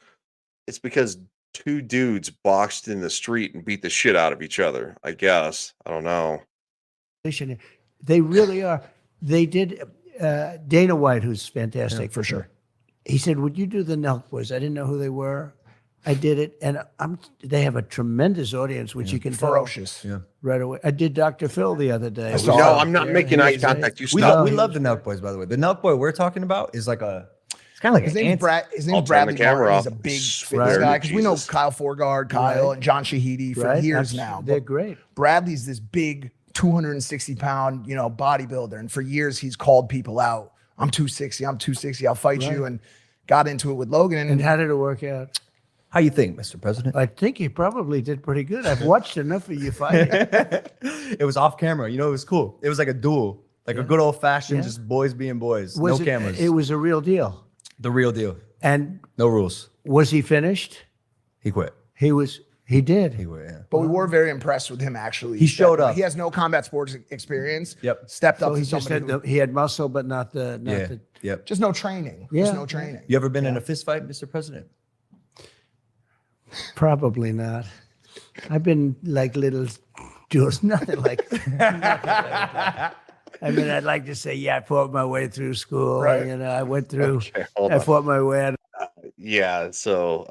it's because two dudes boxed in the street and beat the shit out of each other. I guess. I don't know. They really are. They did. Dana White, who's fantastic, for sure. He said, "Would you do the Nelk Boys?" I didn't know who they were. I did it, and they have a tremendous audience, which you can Ferocious. tell right away. I did Dr. Phil the other day. saw No, it. I'm not Yeah, making eye he's- contact. You We stop. love, we love the Nelk Boys, by the way. The Nelk Boy we're talking about is like it's kind of like His an name's ant. Brad. His I'll name's turn the Bradley camera Martin. He's a off. big Swear fitness to guy because we know Jesus. Kyle Forgard, Kyle, Right. and John Shahidi for Right? years Abs- now. They're But great. Bradley's this big 260 pound, bodybuilder, and for years he's called people out. I'm 260. I'm 260. I'll fight you, Right. and got into it with Logan. And how did it work out? How you think, Mr. President? I think he probably did pretty good. I've watched enough of you fighting. It was off camera. It was cool. It was like a duel, like a good old fashioned, just boys being boys, no cameras. It was a real deal. The real deal. And No rules. was he finished? He quit. He did. He quit. Yeah. But we were very impressed with him. Actually, He showed up. He has no combat sports experience. Yep. Stepped up So to he just somebody had he had muscle, but not the Yeah. Yep. just no training. Yeah. Just no training. You ever been in a fist fight, Mr. President? probably not. I've been like little duels, nothing like that. I mean, I'd like to say, yeah, I fought my way through school. Right. I went through. Okay, hold I on. fought my way out. Yeah, so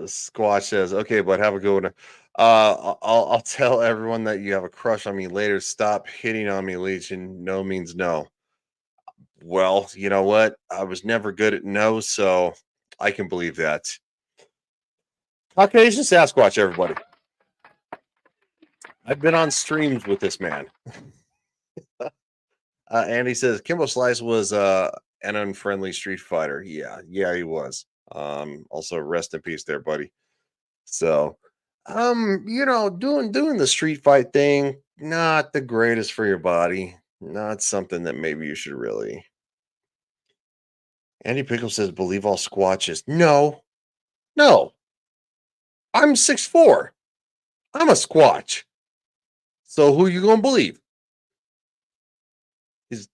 Squatch says, okay, but have a good one. I'll tell everyone that you have a crush on me later. Stop hitting on me, Legion. No means no. Well, you know what? I was never good at no, so I can believe that. Caucasian Sasquatch, everybody. I've been on streams with this man. Andy says Kimbo Slice was an unfriendly street fighter. Yeah, he was. Also rest in peace there, buddy. So, doing the street fight thing, not the greatest for your body. Not something that maybe you should really. Andy Pickle says, believe all squatches. No. I'm 6'4". I'm a squatch. So who you gonna believe? He's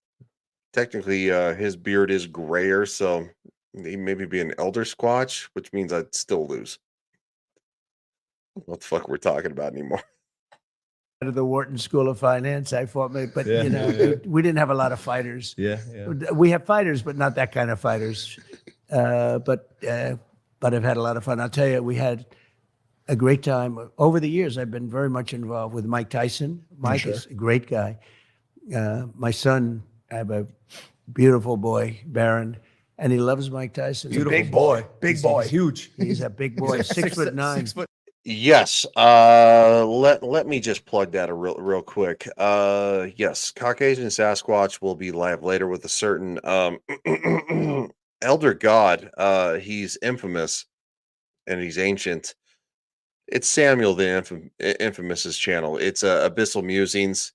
technically his beard is grayer, so he maybe be an elder squatch, which means I'd still lose. What the fuck we're talking about anymore? Out of the Wharton School of Finance, I fought my, but Yeah. we didn't have a lot of fighters. Yeah. We have fighters, but not that kind of fighters. But I've had a lot of fun. I'll tell you, we had a great time. Over the years, I've been very much involved with Mike Tyson. Mike sure. is a great guy. My son, I have a beautiful boy, Baron, and he loves Mike Tyson. Beautiful big boy. Big He's- boy. He's huge. He's a big boy, 6'9". 6 foot. Yes. Let me just plug that real quick. Yes, Caucasian Sasquatch will be live later with a certain elder god. He's infamous and he's ancient. It's Samuel the Infamous's channel. It's Abyssal Musings.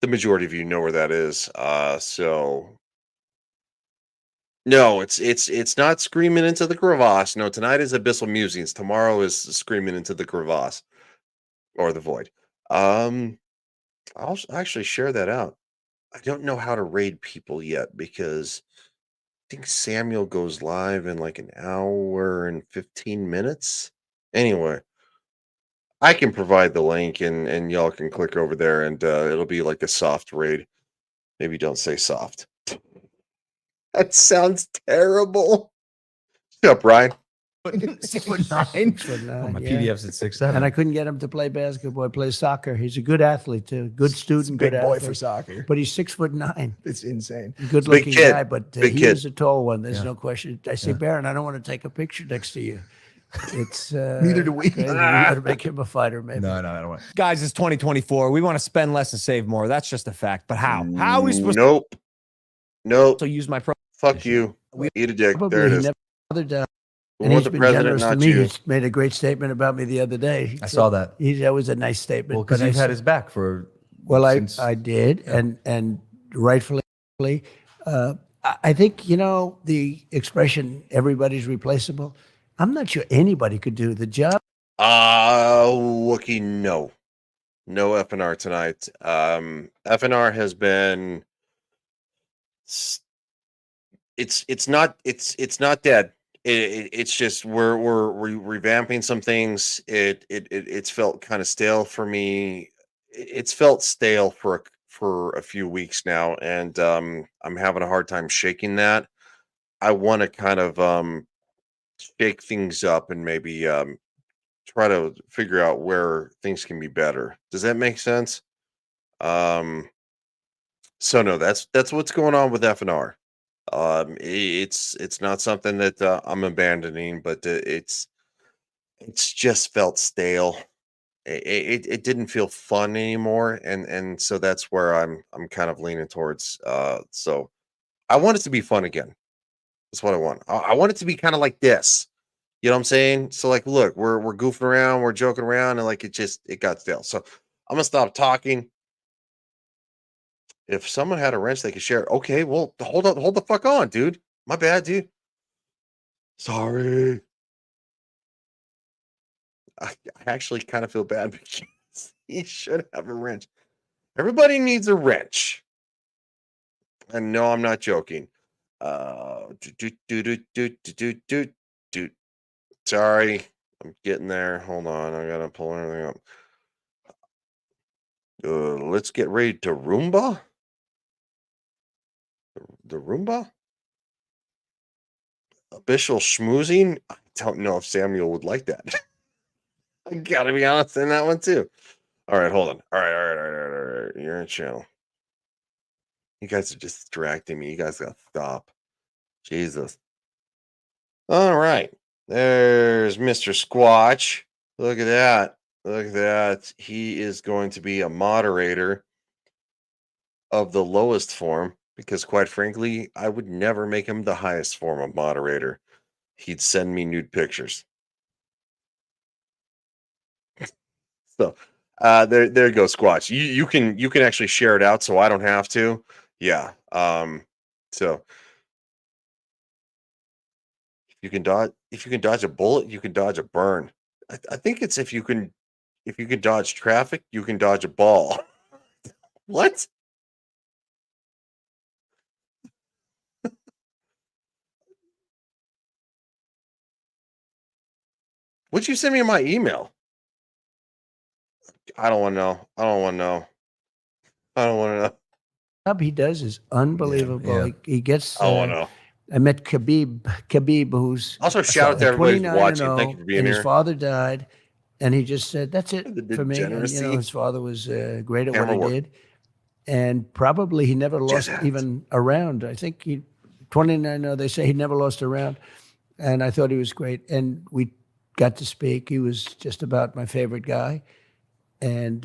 The majority of you know where that is. So no, it's not Screaming into the Crevasse. No, tonight is Abyssal Musings. Tomorrow is Screaming into the Crevasse or the Void. I'll actually share that out. I don't know how to raid people yet because I think Samuel goes live in like an hour and 15 minutes. Anyway, I can provide the link and y'all can click over there and it'll be like a soft raid. Maybe don't say soft. That sounds terrible. Shut up, Ryan. 6'9". 6'9", Oh, my yeah. PDF's at 6'7". And I couldn't get him to play basketball, play soccer. He's a good athlete too, good student, Big good boy athlete. for soccer. But he's 6'9". It's insane. Good looking kid. guy, but Big he kid. is a tall one. There's Yeah. no question. I say, Baron, I don't want to take a picture next to you. It's Neither do we. crazy. We got to make him a fighter, maybe. No, I don't want. Guys, it's 2024. We want to spend less and save more. That's just a fact. But how? How are we supposed Nope. to use my pro? Fuck you. Eat a dick. Probably There it he is. never bothered down. We And want he's the been president, generous to not me. you. He's made a great statement about me the other day. He I said- saw that. That was a nice statement. Well, because but I you've had said- his back for. Well, since- I did, and rightfully, I think the expression "everybody's replaceable." I'm not sure anybody could do the job. Wookie, no FNR tonight. FNR has been. It's not dead. It's just we're revamping some things. It's felt kind of stale for me. It's felt stale for a few weeks now, and I'm having a hard time shaking that. I want to kind of shake things up and maybe try to figure out where things can be better. Does that make sense? So no, that's what's going on with FNR. It's not something that I'm abandoning, but it's just felt stale. It didn't feel fun anymore, and so that's where I'm kind of leaning towards. So I want it to be fun again. That's what I want. I want it to be kind of like this. You know what I'm saying? So like, look, we're goofing around, we're joking around, and like it got stale. So I'm gonna stop talking. If someone had a wrench they could share, okay, well, hold the fuck on, dude. My bad, dude. Sorry. I actually kind of feel bad because he should have a wrench. Everybody needs a wrench. And no, I'm not joking. Do. Sorry, I'm getting there. Hold on, I gotta pull everything up. Let's get ready to Roomba. The Roomba? Official schmoozing? I don't know if Samuel would like that. I gotta be honest in that one too. All right, hold on. All right. You're in channel. You guys are just distracting me. You guys gotta stop. Jesus. All right. There's Mr. Squatch. Look at that. Look at that. He is going to be a moderator of the lowest form because, quite frankly, I would never make him the highest form of moderator. He'd send me nude pictures. So there you go, Squatch. You can actually share it out so I don't have to. Yeah. So if you can dodge a bullet, you can dodge a burn. I think it's if you can dodge traffic, you can dodge a ball. What? What'd you send me in my email? I don't want to know. I don't want to know. I don't want to know. Job he does is unbelievable. Yeah. He gets I don't want to know. I met Khabib, who's Also, shout out to everybody who's 29 watching. and Thank you 0, for being and his here. father died, and he just said, "That's it The for me." And degeneracy. his father was great at what Camera he work. did, and probably he never lost hands. even a round. I think he 29. No, they say he never lost a round, and I thought he was great. And we got to speak. He was just about my favorite guy, and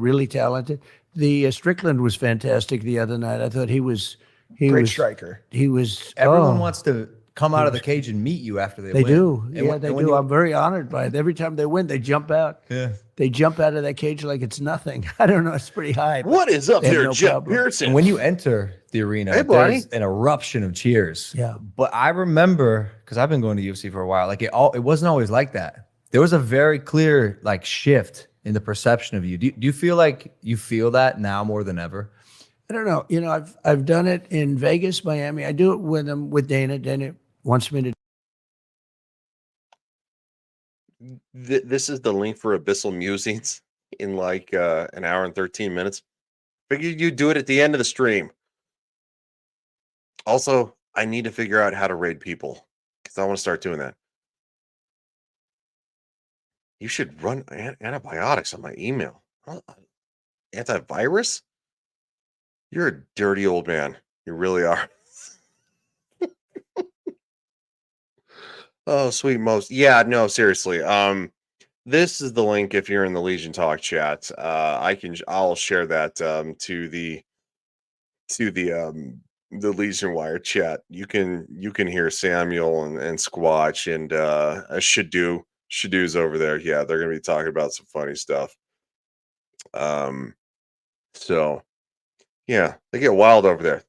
really talented. The Strickland was fantastic the other night. I thought he was Great striker. He was Everyone oh, wants to come out of the cage and meet you after they They win. do. And Yeah, when- they and when do. you- I'm very honored by it. Every time they win, they jump out. Yeah. They jump out of that cage like it's nothing. I don't know. It's pretty high. but What is up they have there, no Jeff problem. Pearson? And when you enter the arena, Hey, buddy. there's an eruption of cheers. Yeah. But I remember, because I've been going to UFC for a while, like it wasn't always like that. There was a very clear like shift in the perception of you. Do you feel like you feel that now more than ever? I don't know. You know, I've done it in Vegas, Miami. I do it with Dana. Dana wants me to. This is the link for Abyssal Musings in like an hour and 13 minutes. Figured you do it at the end of the stream. Also, I need to figure out how to raid people because I want to start doing that. You should run antibiotics on my email. Antivirus? You're a dirty old man. You really are. Oh, sweet most. Yeah, no, seriously. This is the link if you're in the Legion Talk chat. I'll share that to the Legion Wire chat. You can hear Samuel and Squatch and Shadoo's over there. Yeah, they're gonna be talking about some funny stuff. So yeah, they get wild over there.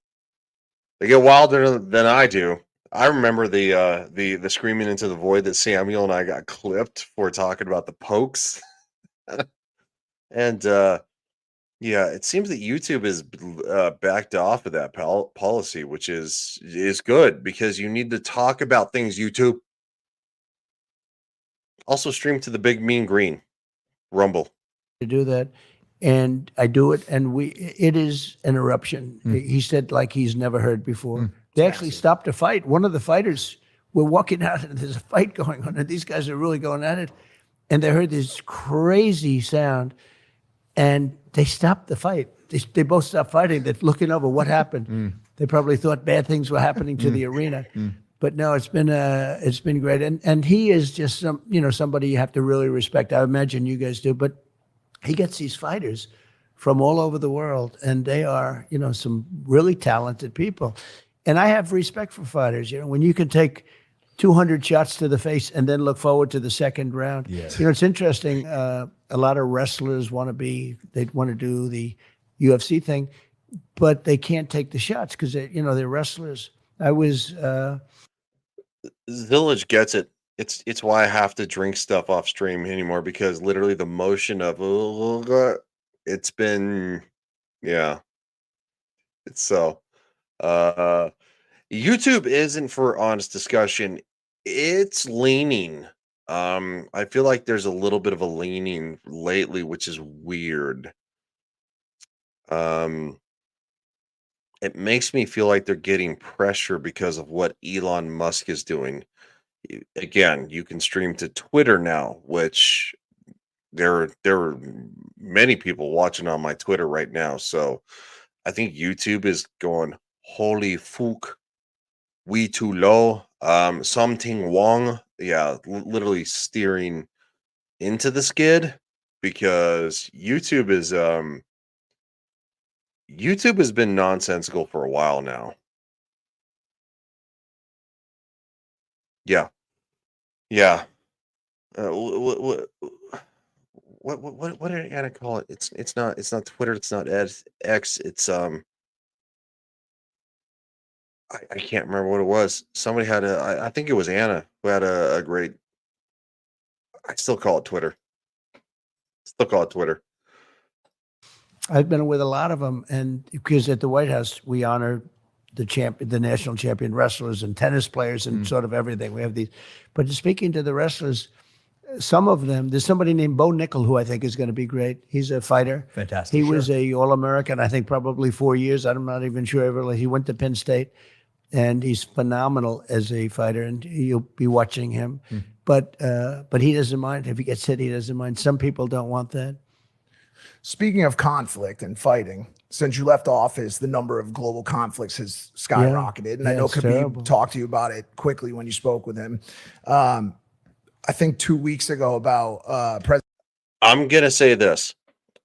They get wilder than I do. I remember the screaming into the void that Samuel and I got clipped for talking about the pokes. And yeah, it seems that YouTube is backed off of that policy, which is good because you need to talk about things. YouTube also stream to the Big Mean Green Rumble. do that, and I do it, and it is an eruption. He said like he's never heard before. They actually stopped a fight. One of the fighters were walking out, and there's a fight going on, and these guys are really going at it, and they heard this crazy sound, and they stopped the fight. They both stopped fighting. They're looking over what happened. They probably thought bad things were happening to the arena. But no, it's been great, and he is just somebody you have to really respect. I imagine you guys do, but he gets these fighters from all over the world, and they are some really talented people, and I have respect for fighters. When you can take 200 shots to the face and then look forward to the second round. Yeah. It's interesting. A lot of wrestlers want to do the UFC thing, but they can't take the shots because they're wrestlers. I was. Village gets it. It's why I have to drink stuff off stream anymore because literally the motion of it's been it's so YouTube isn't for honest discussion. It's leaning. I feel like there's a little bit of a leaning lately, which is weird. It makes me feel like they're getting pressure because of what Elon Musk is doing. Again, you can stream to Twitter now, which there are many people watching on my Twitter right now. So I think YouTube is going, holy fuck, we too low. Something Wong, literally steering into the skid because YouTube has been nonsensical for a while now. Yeah. What are you gonna call it? It's not Twitter. It's not X. It's I can't remember what it was. Somebody had I think it was Anna who had a great. I still call it Twitter. I've been with a lot of them, and because at the White House we honor the national champion wrestlers and tennis players and sort of everything. We have these, but speaking to the wrestlers, some of them, there's somebody named Bo Nickel who I think is going to be great. He's a fighter. Fantastic. He was a All-American, I think probably 4 years. I'm not even sure. He went to Penn State, and he's phenomenal as a fighter, and you'll be watching him. But he doesn't mind if he gets hit. He doesn't mind. Some people don't want that. Speaking of conflict and fighting, since you left office, the number of global conflicts has skyrocketed. And I know it's Khabib terrible. talked to you about it quickly when you spoke with him. I think 2 weeks ago about President. I'm gonna say this.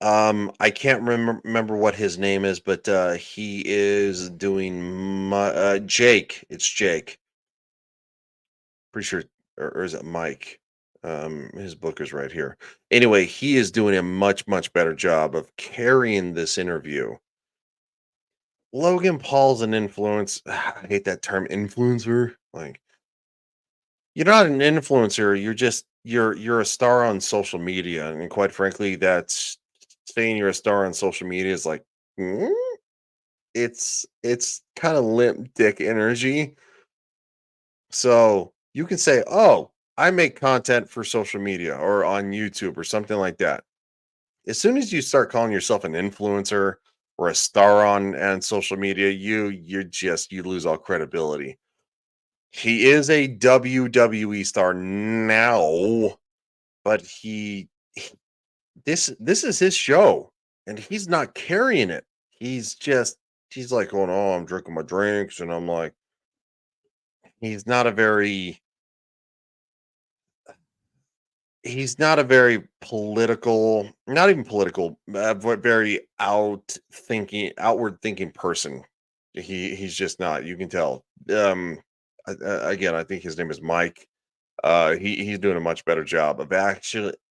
I can't remember what his name is, but he is doing Jake. It's Jake. Pretty sure, or is it Mike? His book is right here. Anyway, he is doing a much better job of carrying this interview. Logan Paul's an influence. I hate that term, influencer. Like, you're not an influencer. You're a star on social media, and quite frankly, that's saying you're a star on social media is like, mm, it's kind of limp dick energy. So you can say, "Oh, I make content for social media or on YouTube or something like that." As soon as you start calling yourself an influencer or a star on social media, you lose all credibility. He is a WWE star now, but this is his show, and he's not carrying it. He's like going, "Oh, I'm drinking my drinks," and I'm like, he's not a very he's not a very political, not even political, but very outward thinking person. He's just not. You can tell. Again, I think his name is Mike. He's doing a much better job of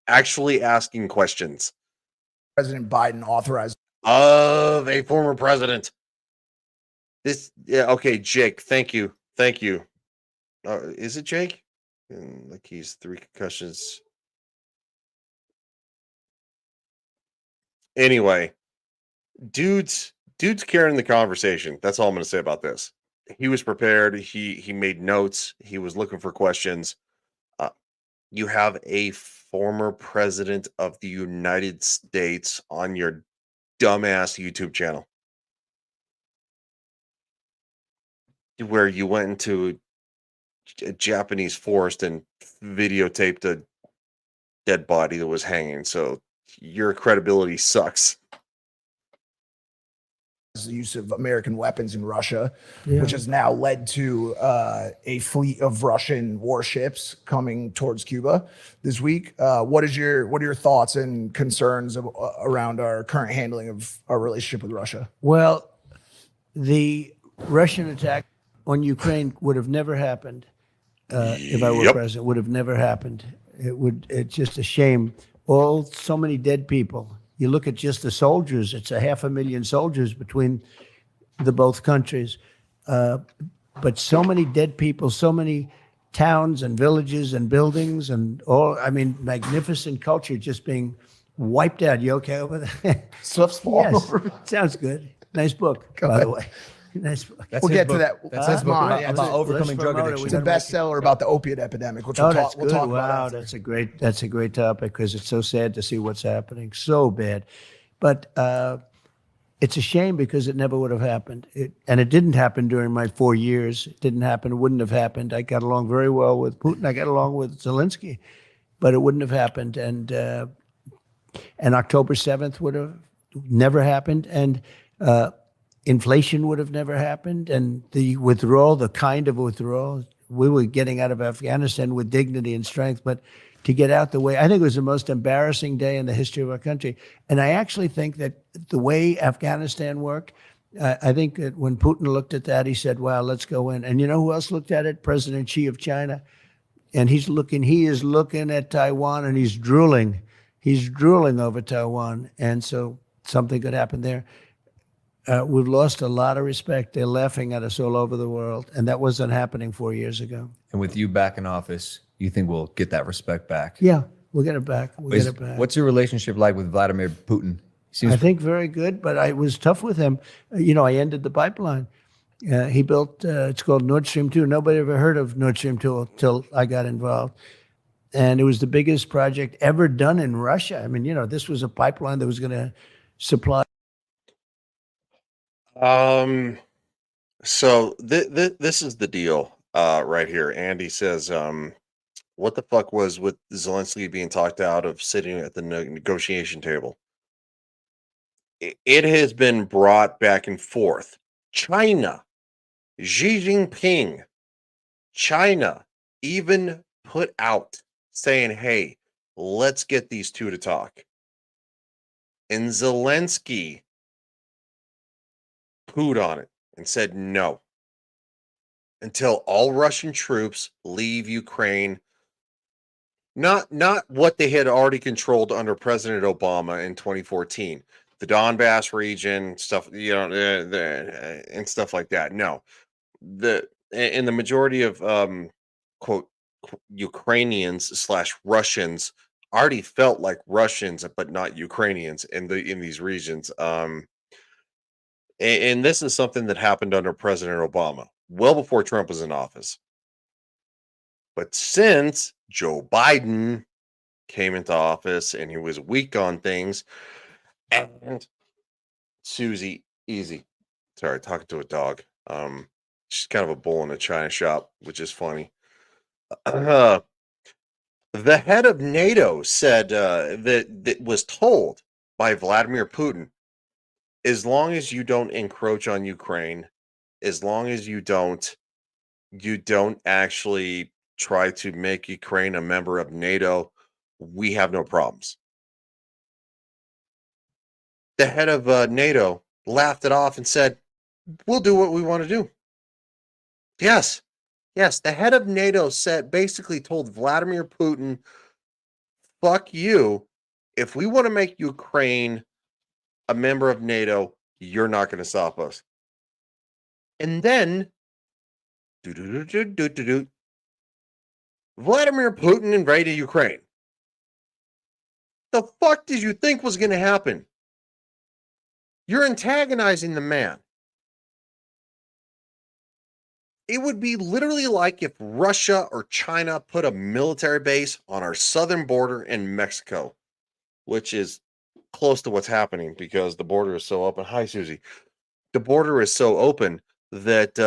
actually asking questions Biden authorized of a former president. Okay, Jake. Thank you. Is it Jake? Like he's 3 concussions. Anyway, dude's carrying the conversation. That's all I'm going to say about this. He was prepared. He made notes. He was looking for questions. You have a former president of the United States on your dumbass YouTube channel, where you went into a Japanese forest and videotaped a dead body that was hanging. So your credibility sucks. the use of American weapons in Russia, Yeah. which has now led to a fleet of Russian warships coming towards Cuba this week. What are your thoughts and concerns around our current handling of our relationship with Russia? Well, the Russian attack on Ukraine would have never happened if I were Yep. president. Would have never happened. It's just a shame. So many dead people. You look at just the soldiers. It's 500,000 soldiers between the both countries. But so many dead people, so many towns and villages and buildings and all. I mean, magnificent culture just being wiped out. You okay over there? Stuff's falling Yes, over. sounds good. Nice book, by the way. Nice book. That's We'll his get to book. that. That's his book Mine. about, Yeah, about let's overcoming drug promote it. addiction. It's a bestseller about the opiate epidemic, which Oh, we'll that's talk good. about. Wow, after. that's a great topic because it's so sad to see what's happening. So bad, but it's a shame because it never would have happened. And it didn't happen during my 4 years. It didn't happen. It wouldn't have happened. I got along very well with Putin. I got along with Zelensky, but it wouldn't have happened. And October 7th would have never happened. And inflation would have never happened. And the withdrawal, the kind of withdrawal, we were getting out of Afghanistan with dignity and strength, but to get out the way, I think it was the most embarrassing day in the history of our country. And I actually think that the way Afghanistan worked, I think that when Putin looked at that, he said, wow, let's go in. And you know who else looked at it? President Xi of China. And he is looking at Taiwan and he's drooling. He's drooling over Taiwan. And so something could happen there. We've lost a lot of respect. They're laughing at us all over the world. And that wasn't happening 4 years ago. And with you back in office, you think we'll get that respect back? Yeah, we'll get it back. We'll get it back. What's your relationship like with Vladimir Putin? I think very good, but I was tough with him. I ended the pipeline. He built, it's called Nord Stream 2. Nobody ever heard of Nord Stream 2 until I got involved. And it was the biggest project ever done in Russia. I mean, this was a pipeline that was going to supply. So this is the deal right here. Andy says, what the fuck was with Zelensky being talked out of sitting at the negotiation table? It has been brought back and forth. China, Xi Jinping, China even put out saying, hey, let's get these two to talk. And Zelensky pooed on it and said no until all Russian troops leave Ukraine. Not what they had already controlled under President Obama in 2014, the Donbass region stuff, and stuff like that. No, in the majority of quote Ukrainians slash Russians already felt like Russians, but not Ukrainians in these regions. And this is something that happened under President Obama, well before Trump was in office. But since Joe Biden came into office and he was weak on things, and Susie, easy. Sorry, talking to a dog. She's kind of a bull in a china shop, which is funny. The head of NATO said that was told by Vladimir Putin, as long as you don't encroach on Ukraine, as long as you don't actually try to make Ukraine a member of NATO, we have no problems. The head of NATO laughed it off and said, we'll do what we want to do. Yes. Yes. The head of NATO basically told Vladimir Putin, fuck you. If we want to make Ukraine a member of NATO, you're not going to stop us. And then, Vladimir Putin invaded Ukraine. The fuck did you think was going to happen? You're antagonizing the man. It would be literally like if Russia or China put a military base on our southern border in Mexico, which is close to what's happening because the border is so open. Hi, Susie. The border is so open that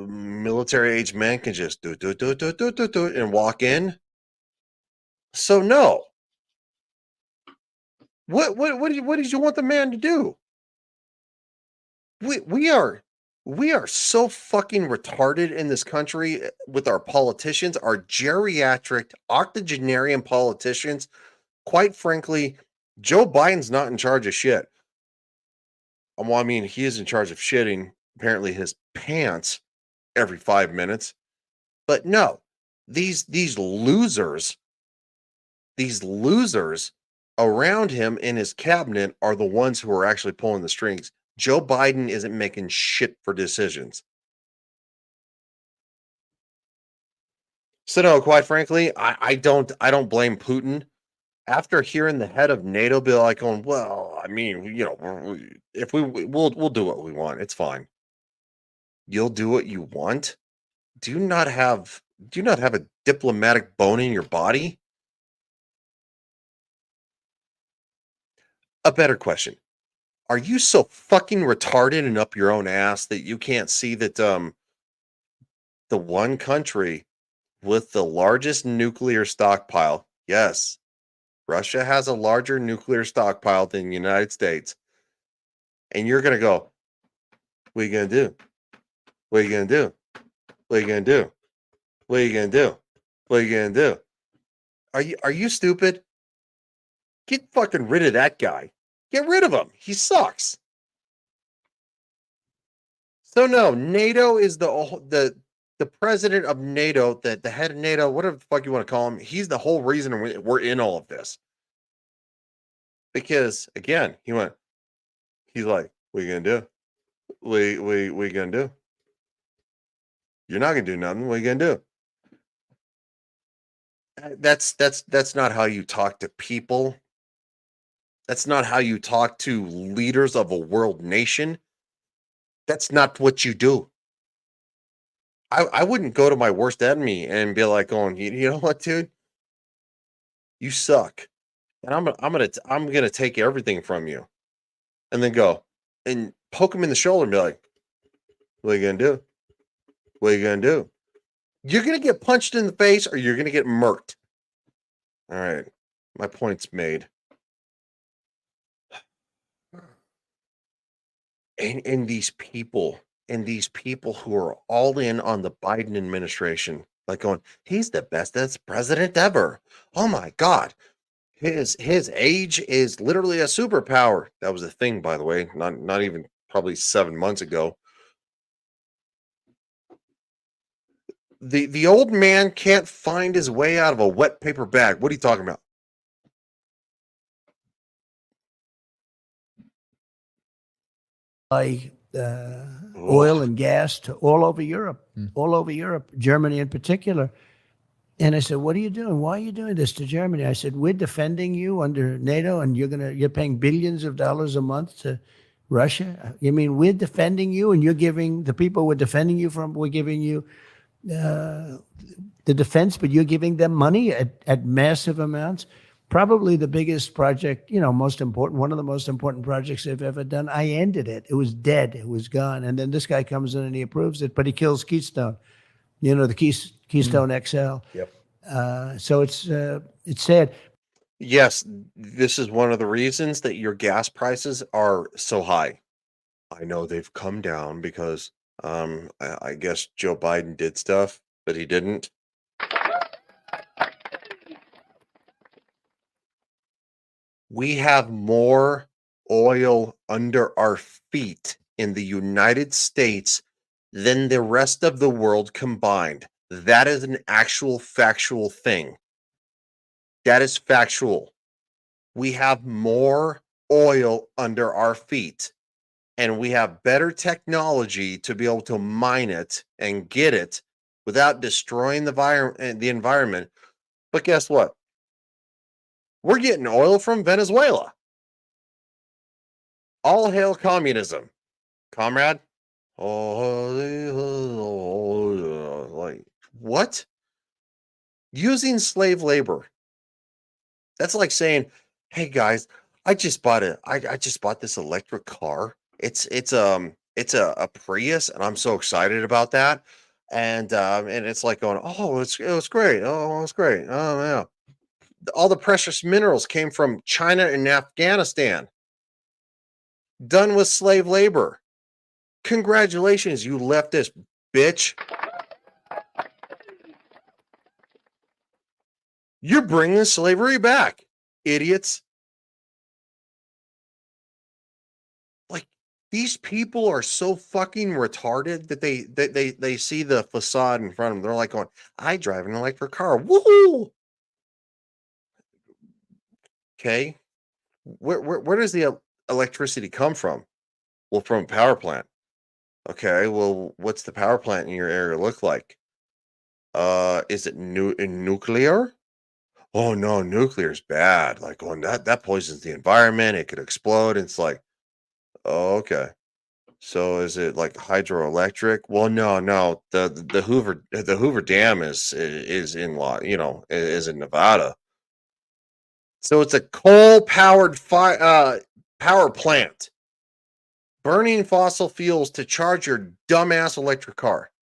military-age men can just do and walk in. So no. What did you want the man to do? We are so fucking retarded in this country with our politicians, our geriatric octogenarian politicians. Quite frankly, Joe Biden's not in charge of shit. Well, I mean, he is in charge of shitting apparently his pants every 5 minutes. But no, these losers around him in his cabinet are the ones who are actually pulling the strings. Joe Biden isn't making shit for decisions. So no, quite frankly, I don't blame Putin. After hearing the head of NATO be like, "Going, well, I mean, if we'll do what we want. It's fine. You'll do what you want. Do you not have a diplomatic bone in your body?" A better question. Are you so fucking retarded and up your own ass that you can't see that the one country with the largest nuclear stockpile, yes, Russia has a larger nuclear stockpile than the United States, and you're going to go, what are you going to do? What are you going to do? What are you going to do? What are you going to do? What are you going to do? Are you stupid? Get fucking rid of that guy. Get rid of him. He sucks. So no, NATO is the president of NATO, the head of NATO, whatever the fuck you want to call him. He's the whole reason we're in all of this. Because again, he's like, what are you gonna do? What are you gonna do? You're not gonna do nothing. What are you gonna do? That's not how you talk to people. That's not how you talk to leaders of a world nation. That's not what you do. I wouldn't go to my worst enemy and be like, "Going, you know what, dude? You suck, and I'm gonna take everything from you," and then go and poke him in the shoulder and be like, What are you gonna do? What are you gonna do? You're gonna get punched in the face, or you're gonna get murked. All right, my point's made. And these people who are all in on the Biden administration, like going, he's the bestest president ever. Oh my God. His age is literally a superpower. That was a thing, by the way, not even probably 7 months ago. The old man can't find his way out of a wet paper bag. What are you talking about? By oil and gas to all over Europe, Germany in particular. And I said, "What are you doing? Why are you doing this to Germany?" I said, "We're defending you under NATO, and you're paying billions of dollars a month to Russia. You mean we're defending you, and you're giving the people we're defending you from, we're giving you the defense, but you're giving them money at massive amounts." Probably the biggest project, most important, one of the most important projects they've ever done. I ended it. It was dead. It was gone. And then this guy comes in and he approves it, but he kills Keystone. The Keystone XL. Yep. So it's sad. Yes, this is one of the reasons that your gas prices are so high. I know they've come down because I guess Joe Biden did stuff that he didn't. We have more oil under our feet in the United States than the rest of the world combined. That is an actual factual thing. That is factual. We have more oil under our feet, and we have better technology to be able to mine it and get it without destroying the environment. But guess what? We're getting oil from Venezuela. All hail communism, comrade. Oh, like what? Using slave labor. That's like saying, "Hey guys, I just bought this electric car. It's a Prius, and I'm so excited about that." And it's like going, "Oh, it was great. Oh, it's great. Oh yeah." All the precious minerals came from China and Afghanistan, done with slave labor. Congratulations, you leftist bitch. You're bringing slavery back, idiots. Like, these people are so fucking retarded that they see the facade in front of them. They're like going, "I drive an electric car. Woohoo!" Okay. Where does the electricity come from? Well, from a power plant. Okay, well, what's the power plant in your area look like? Is it nuclear? Oh no, nuclear is bad. Like, oh, that poisons the environment. It could explode. It's like, oh, okay. So is it like hydroelectric? Well, no. The Hoover Dam is in is in Nevada. So it's a coal-powered power plant, burning fossil fuels to charge your dumbass electric car.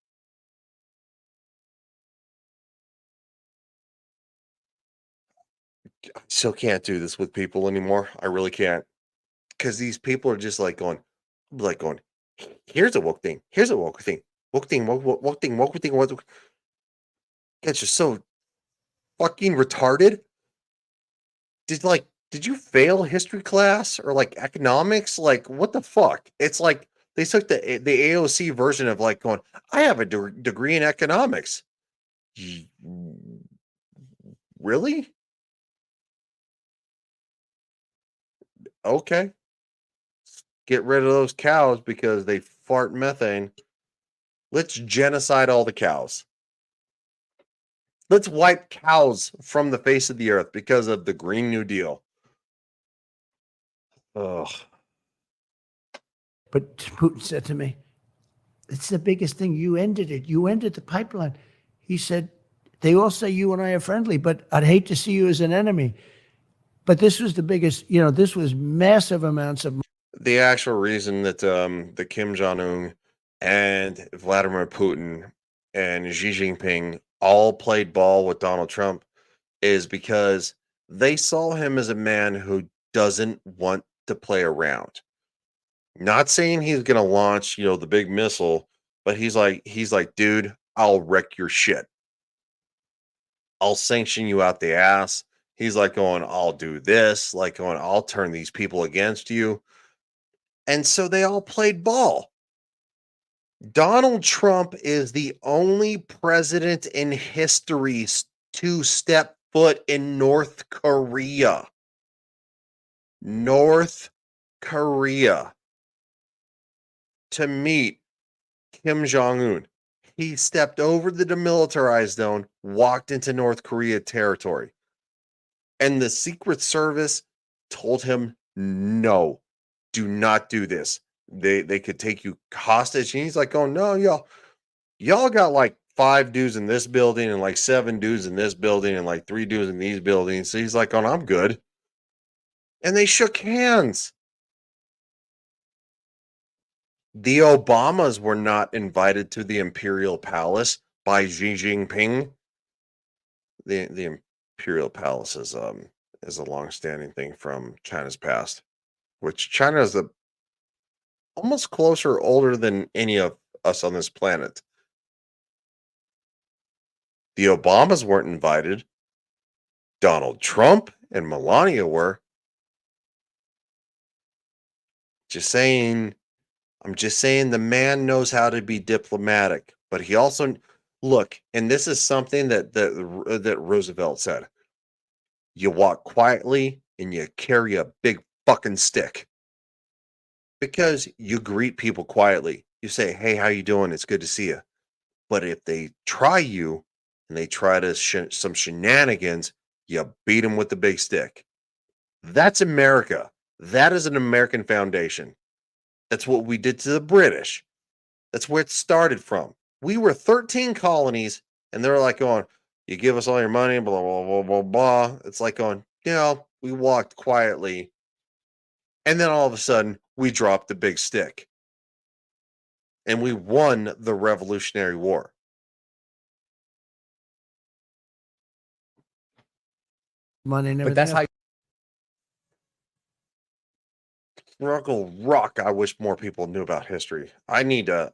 I still can't do this with people anymore. I really can't, because these people are just like going. Here's a woke thing. Here's a woke thing. Woke thing. Woke thing. Woke thing. Woke. It's just so fucking retarded. Did you fail history class or like economics? Like, what the fuck? It's like they took the AOC version of like going, "I have a degree in economics." Really? Okay. Get rid of those cows because they fart methane. Let's genocide all the cows. Let's wipe cows from the face of the earth because of the Green New Deal. Ugh. But Putin said to me, "It's the biggest thing. You ended it. You ended the pipeline." He said, "They all say you and I are friendly, but I'd hate to see you as an enemy." But this was the biggest, this was massive amounts of. The actual reason that the Kim Jong Un and Vladimir Putin and Xi Jinping all played ball with Donald Trump is because they saw him as a man who doesn't want to play around. Not saying he's going to launch, the big missile, but he's like, dude, I'll wreck your shit. I'll sanction you out the ass. He's like going, I'll do this, like going, I'll turn these people against you. And so they all played ball. Donald Trump is the only president in history to step foot in North Korea. North Korea. To meet Kim Jong-un. He stepped over the demilitarized zone, walked into North Korea territory. And the Secret Service told him, no, do not do this. They could take you hostage. And he's like, oh, no, y'all got like 5 dudes in this building and like 7 dudes in this building and like 3 dudes in these buildings. So he's like, oh, I'm good. And they shook hands. The Obamas were not invited to the Imperial Palace by Xi Jinping. The Imperial Palace is a long-standing thing from China's past, which China is almost closer, older than any of us on this planet. The Obamas weren't invited. Donald Trump and Melania were. I'm just saying the man knows how to be diplomatic, but he also look, and this is something that Roosevelt said. You walk quietly and you carry a big fucking stick. Because you greet people quietly. You say, "Hey, how you doing? It's good to see you." But if they try you and they try to some shenanigans, you beat them with the big stick. That's America. That is an American foundation. That's what we did to the British. That's where it started from. We were 13 colonies, and they're like going, you give us all your money, blah, blah, blah, blah, blah. It's like going, we walked quietly, and then all of a sudden, we dropped the big stick. And we won the Revolutionary War. Money and But everything that's else. how Struggle rock. I wish more people knew about history. I need to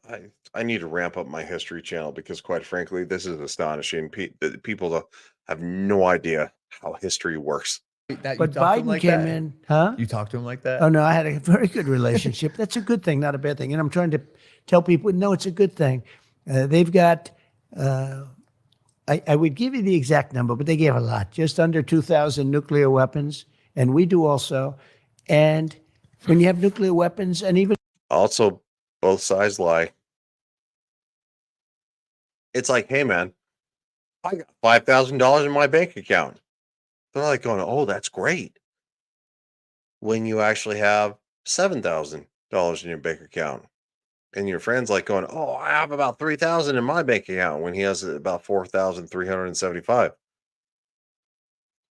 ramp up my history channel because, quite frankly, this is astonishing. People have no idea how history works. that you But talk to him Biden like came that? in, huh? You talk to him like that? Oh no, I had a very good relationship. That's a good thing, not a bad thing. And I'm trying to tell people, no, it's a good thing. They've got. I would give you the exact number, but they gave a lot. Just under 2,000 nuclear weapons, and we do also. And when you have nuclear weapons, and even Also, both sides lie. It's like, hey man, I got $5,000 in my bank account. They're like going, oh, that's great. When you actually have $7,000 in your bank account, and your friend's like going, oh, I have about 3,000 in my bank account when he has about 4,375.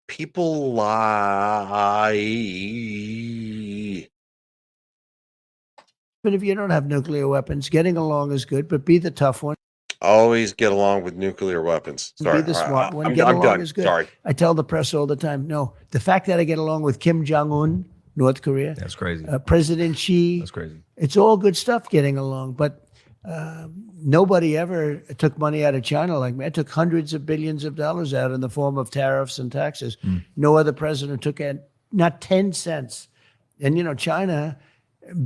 People lie. if you don't have nuclear weapons, getting along is good, but be the tough one. Always get along with nuclear weapons. Sorry, Be the smart one. I'm Get along done. is good. Sorry. I tell the press all the time, no, the fact that I get along with Kim Jong-un, North Korea, That's crazy. President Xi, That's crazy. it's all good stuff getting along, but nobody ever took money out of China like me. I took hundreds of billions of dollars out in the form of tariffs and taxes. No other president took not 10 cents. And, China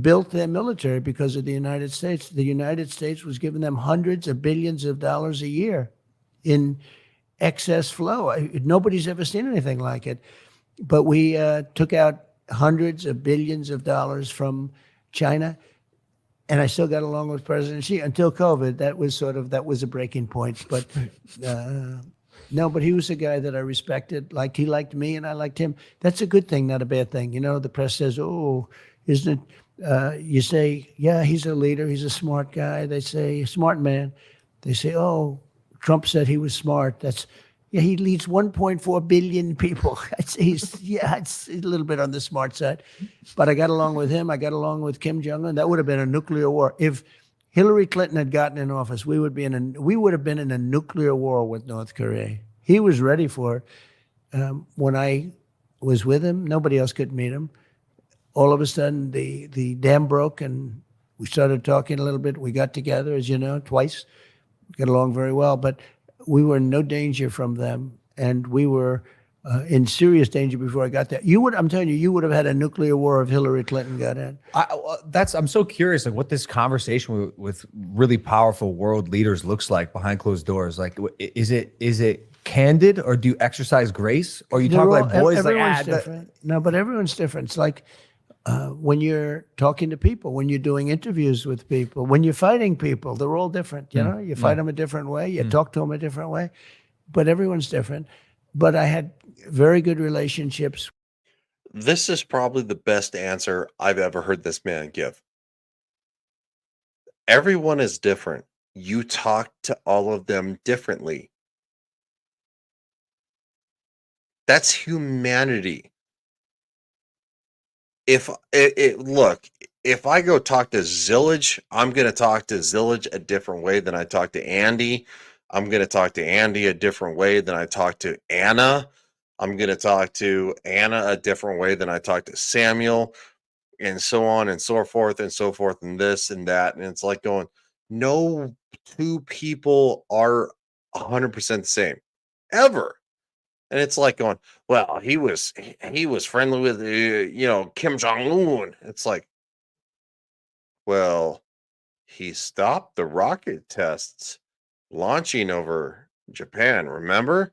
built their military because of the United States. The United States was giving them hundreds of billions of dollars a year in excess flow. Nobody's ever seen anything like it. But we took out hundreds of billions of dollars from China. And I still got along with President Xi until COVID. That was a breaking point. But no, but he was a guy that I respected. He liked me and I liked him. That's a good thing, not a bad thing. The press says, oh, isn't it? You say, yeah, he's a leader. He's a smart guy. They say, smart man. They say, oh, Trump said he was smart. He leads 1.4 billion people. It's a little bit on the smart side. But I got along with him. I got along with Kim Jong-un. That would have been a nuclear war. If Hillary Clinton had gotten in office, we would have been in a nuclear war with North Korea. He was ready for it. When I was with him, nobody else could meet him. All of a sudden, the dam broke, and we started talking a little bit. We got together, as you know, twice. Got along very well, but we were in no danger from them, and we were in serious danger before I got there. I'm telling you, you would have had a nuclear war if Hillary Clinton got in. I'm so curious, like what this conversation with really powerful world leaders looks like behind closed doors. Like, is it candid, or do you exercise grace, or you talk like boys? Everyone's different. No, but everyone's different. It's like when you're talking to people, when you're doing interviews with people, when you're fighting people, they're all different. You know, you fight them a different way, you talk to them a different way, but everyone's different. But I had very good relationships. This is probably the best answer I've ever heard this man give. Everyone is different. You talk to all of them differently. That's humanity. If I go talk to Zillage, I'm going to talk to Zillage a different way than I talk to Andy. I'm going to talk to Andy a different way than I talk to Anna. I'm going to talk to Anna a different way than I talk to Samuel, and so on and so forth and this and that. And it's like going, no two people are 100% the same ever. And it's like going, well, he was friendly with Kim Jong-un. It's like, well, he stopped the rocket tests launching over Japan. Remember?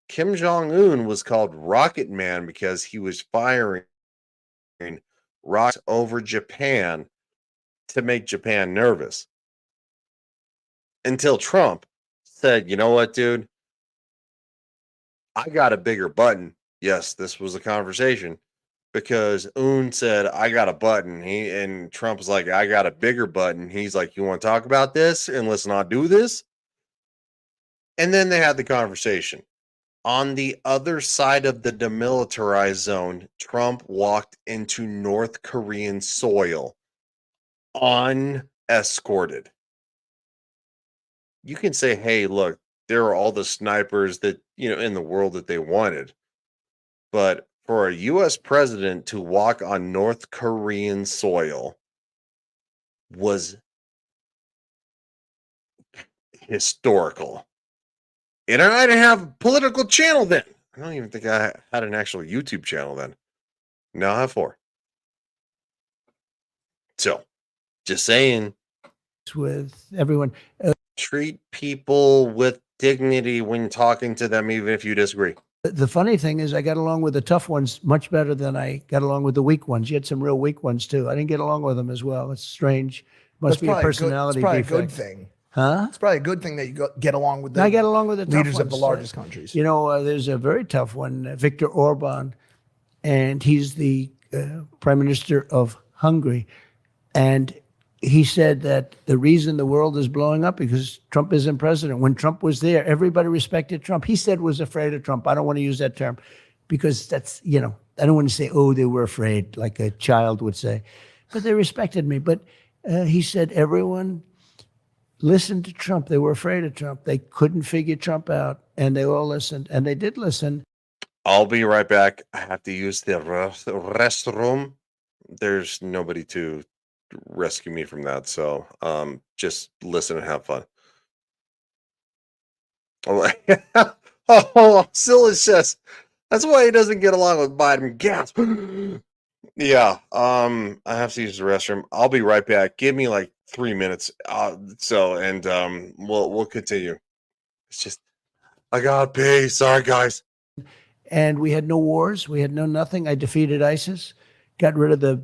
Kim Jong-un was called Rocket Man because he was firing rockets over Japan to make Japan nervous. Until Trump said, you know what, dude? I got a bigger button. Yes, this was a conversation because Un said, I got a button. And Trump was like, I got a bigger button. He's like, you want to talk about this and let's not do this? And then they had the conversation. On the other side of the demilitarized zone, Trump walked into North Korean soil unescorted. You can say, hey, look, there are all the snipers that, in the world that they wanted. But for a U.S. president to walk on North Korean soil was historical. And I didn't have a political channel then. I don't even think I had an actual YouTube channel then. Now I have 4. So, just saying. With everyone. Treat people with dignity when talking to them, even if you disagree. The funny thing is I got along with the tough ones much better than I got along with the weak ones. You had some real weak ones, too. I didn't get along with them as well. It's strange. Must be a personality defect. It's probably a good thing. Huh? It's probably a good thing that you get along with I get along with the leaders tough of the ones. largest countries. There's a very tough one, Viktor Orban, and he's the prime minister of Hungary. And he said that the reason the world is blowing up because Trump isn't president. When Trump was there, everybody respected Trump. He said was afraid of Trump. I don't want to use that term because that's, I don't want to say, oh, they were afraid, like a child would say. But they respected me. But he said everyone listened to Trump. They were afraid of Trump. They couldn't figure Trump out, and they all listened, and they did listen. I'll be right back. I have to use the restroom. There's nobody to rescue me from that, so just listen and have fun. Oh, Scylla says that's why he doesn't get along with Biden. Gas. Yeah, I have to use the restroom. I'll be right back. Give me like 3 minutes. We'll continue. It's just I got pee. Sorry, guys. And we had no wars. We had no nothing. I defeated ISIS, got rid of the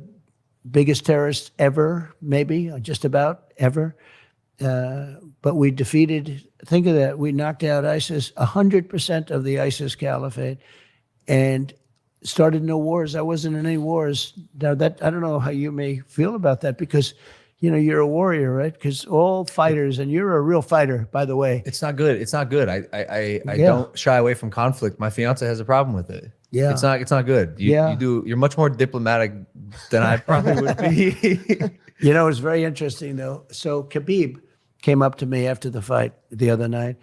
biggest terrorists ever, maybe, or just about ever. But we defeated, think of that, we knocked out ISIS, 100% of the ISIS caliphate, and started no wars. I wasn't in any wars. Now that, I don't know how you may feel about that because, you're a warrior, right? Because all fighters, and you're a real fighter, by the way. It's not good. It's not good. I don't shy away from conflict. My fiance has a problem with it. Yeah. It's not good. You're much more diplomatic than I probably would be. You know, it's very interesting though. So Khabib came up to me after the fight the other night,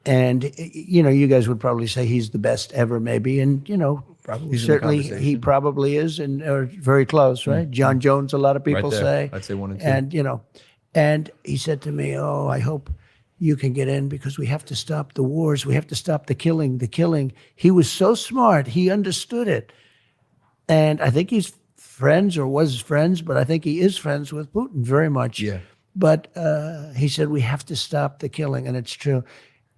and you know, you guys would probably say he's the best ever, maybe, and you know, He's in the certainly he conversation. probably is, and are very close, right? John Jones, a lot of people there. say. I'd say 1 and 2. And you know, and he said to me, "Oh, I hope you can get in because we have to stop the wars. We have to stop the killing. The killing." He was so smart; he understood it, and I think he's friends or was friends, but I think he is friends with Putin very much. Yeah. But he said we have to stop the killing, and it's true.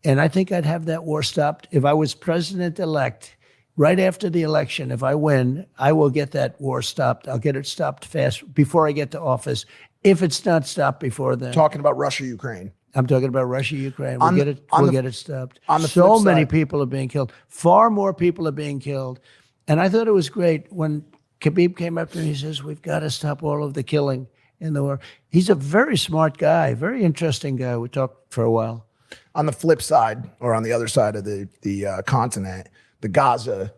And I think I'd have that war stopped if I was president-elect. Right after the election, if I win, I will get that war stopped. I'll get it stopped fast before I get to office. If it's not stopped before then, Talking about Russia, Ukraine. I'm talking about Russia, Ukraine. We'll On get the- it. on We'll the- get it stopped. on the So flip many side- people are being killed. Far more people are being killed. And I thought it was great when Khabib came up to me. He says, "We've got to stop all of the killing in the war." He's a very smart guy, very interesting guy. We talked for a while. On the flip side, or on the other side of the continent, the Gaza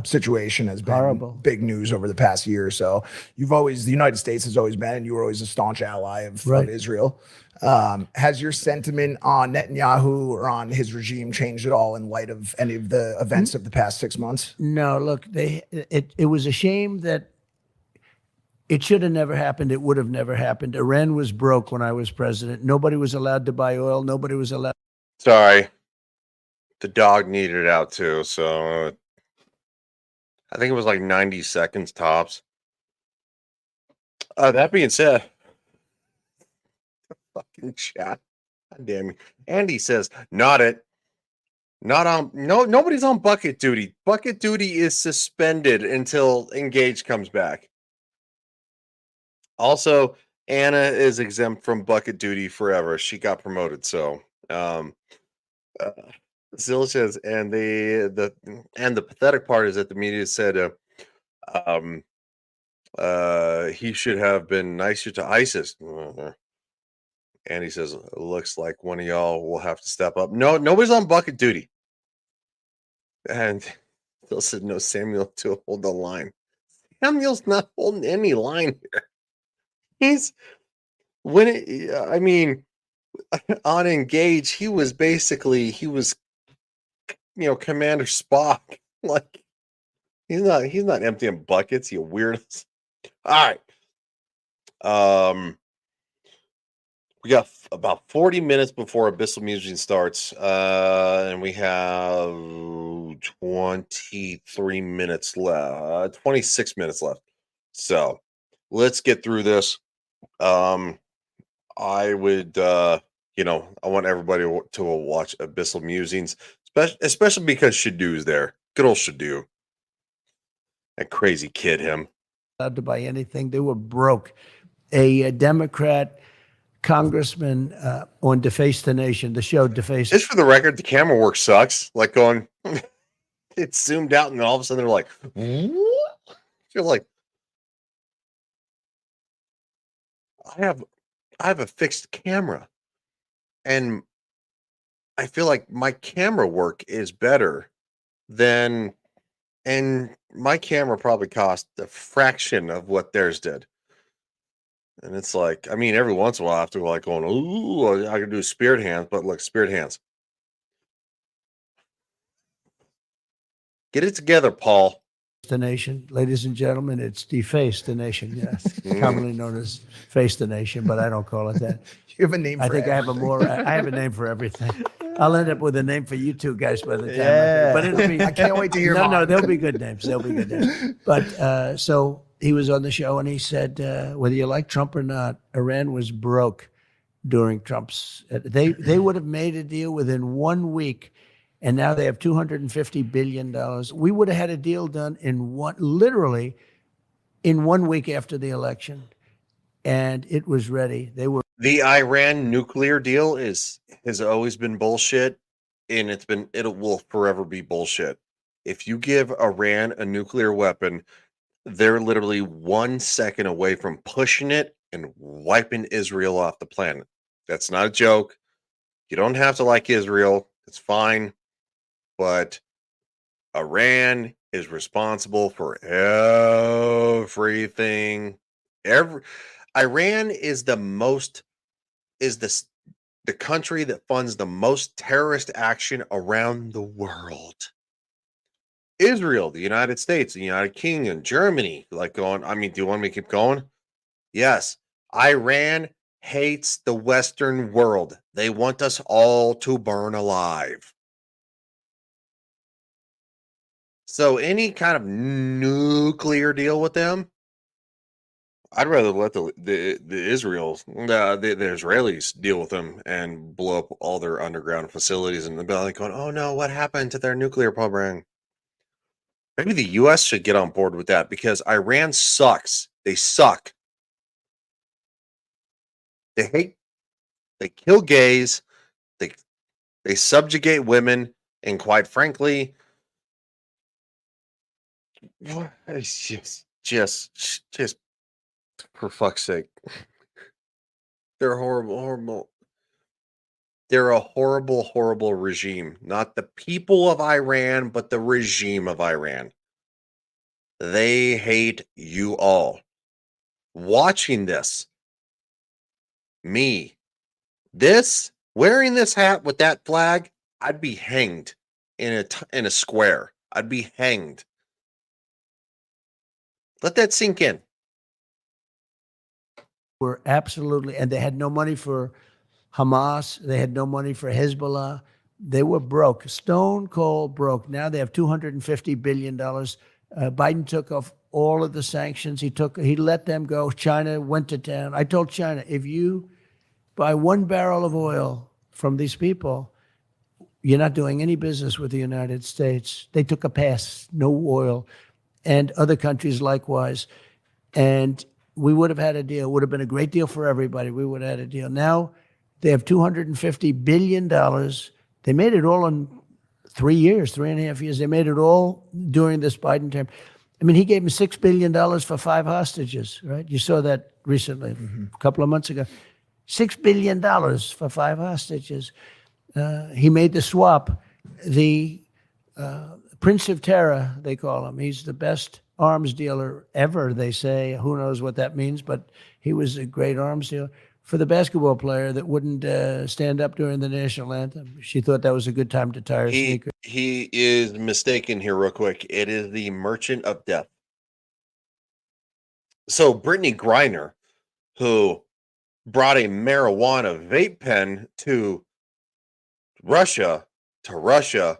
situation has been Horrible. big news over the past year or so. The United States has always been, and you were always a staunch ally of Right. Israel. Has your sentiment on Netanyahu or on his regime changed at all in light of any of the events of the past 6 months? No, look, it was a shame that it should have never happened. It would have never happened. Iran was broke when I was president. Nobody was allowed to buy oil. Nobody was allowed. Sorry. The dog needed it out too, so I think it was like 90 seconds tops. That being said, fucking chat. God damn it. Andy says, not it. Not on nobody's on bucket duty. Bucket duty is suspended until Engage comes back. Also, Anna is exempt from bucket duty forever. She got promoted, so Zilla says, and the pathetic part is that the media said he should have been nicer to ISIS. And he says, looks like one of y'all will have to step up. No, nobody's on bucket duty. And Phil said, no, Samuel to hold the line. Samuel's not holding any line here. He's on Engage, he was Commander Spock. Like he's not emptying buckets, you weirdos. All right. We got about 40 minutes before Abyssal Musing starts, and we have 23 minutes left, 26 minutes left. So let's get through this. I would, I want everybody to watch Abyssal Musings, especially because Shadoo's there. Good old Shadoo. That crazy kid, him. Allowed to buy anything. They were broke. A Democrat congressman on Deface the Nation, the show Deface. Just for the record, the camera work sucks. Like going, it's zoomed out, and then all of a sudden they're like, what? You're like, I have a fixed camera, and I feel like my camera work is better than, and my camera probably cost a fraction of what theirs did. And it's like, I mean, every once in a while I have to like going, ooh, I can do spirit hands, but look, spirit hands. Get it together, Paul. The Nation, ladies and gentlemen, it's Deface the Nation. Yes, commonly known as Face the Nation, but I don't call it that. You have a name for I think I have I have a name for everything. I'll end up with a name for you two guys by the time. Yeah. But it'll be. I can't wait to hear No, mine. they'll be good names. They'll be good names. But so he was on the show and he said, whether you like Trump or not, Iran was broke during Trump's. They would have made a deal within 1 week. And now they have $250 billion. We would have had a deal done literally in 1 week after the election. And it was ready. They were. The Iran nuclear deal has always been bullshit, and it will forever be bullshit. If you give Iran a nuclear weapon, they're literally 1 second away from pushing it and wiping Israel off the planet. That's not a joke. You don't have to like Israel. It's fine. But Iran is responsible for everything. Iran is the country that funds the most terrorist action around the world. Israel, the United States, the United Kingdom, Germany, like going, I mean, do you want me to keep going? Yes. Iran hates the Western world. They want us all to burn alive. So any kind of nuclear deal with them, I'd rather let the Israelis deal with them and blow up all their underground facilities and they'll be going, oh no, what happened to their nuclear program? Maybe the US should get on board with that because Iran sucks. They suck. They kill gays, they they subjugate women, and quite frankly, it's just for fuck's sake. They're horrible. They're a horrible regime. Not the people of Iran, but the regime of Iran. They hate you all. Watching this, wearing this hat with that flag, I'd be hanged in a square. I'd be hanged. Let that sink in. Were absolutely, and they had no money for Hamas. They had no money for Hezbollah. They were broke, stone cold broke. Now they have $250 billion. Biden took off all of the sanctions. He let them go. China went to town. I told China, if you buy 1 barrel of oil from these people, you're not doing any business with the United States. They took a pass, no oil, and other countries likewise. And we would have had a deal. It would have been a great deal for everybody. We would have had a deal. Now they have $250 billion. They made it all in 3 years, 3.5 years. They made it all during this Biden term. I mean, he gave him $6 billion for 5 hostages, right? You saw that recently, a couple of months ago. $6 billion for 5 hostages. He made the swap. The Prince of Terror, they call him. He's the best arms dealer ever, they say. Who knows what that means, but he was a great arms dealer. For the basketball player that wouldn't stand up during the national anthem. She thought that was a good time to tie her sneakers. He is mistaken here real quick. It is the Merchant of Death. So Brittany Griner, who brought a marijuana vape pen to Russia, marijuana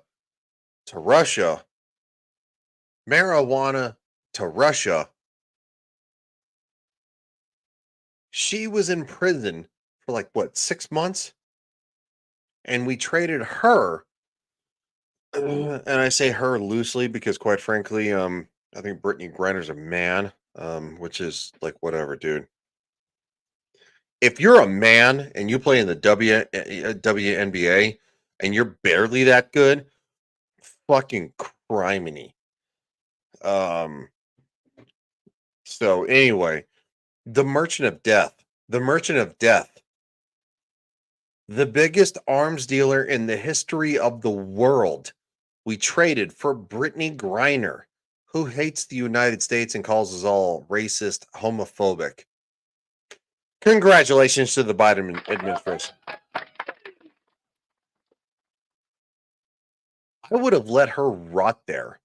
to Russia. She was in prison for like what, 6 months? And we traded her. And I say her loosely because quite frankly, I think Brittany Griner's a man, which is like whatever, dude. If you're a man and you play in the WNBA and you're barely that good, fucking criminy. So anyway, the Merchant of Death, the biggest arms dealer in the history of the world. We traded for Brittany Griner, who hates the United States and calls us all racist, homophobic. Congratulations to the Biden administration. I would have let her rot there.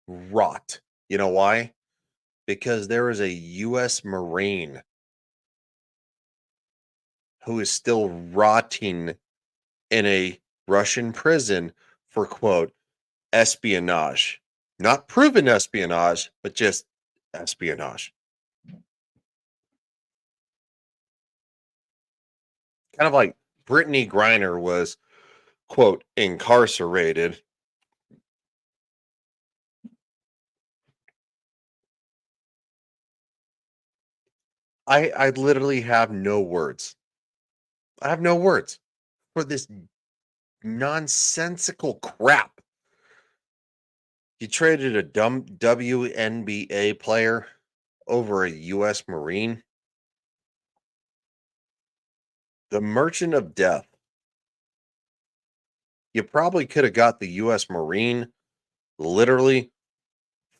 Rot. You know why? Because there is a U.S. Marine who is still rotting in a Russian prison for, quote, espionage. Not proven espionage, but just espionage. Kind of like Brittany Griner was, quote, incarcerated. I literally have no words. I have no words for this nonsensical crap. You traded a dumb WNBA player over a U.S. Marine. The Merchant of Death. You probably could have got the U.S. Marine literally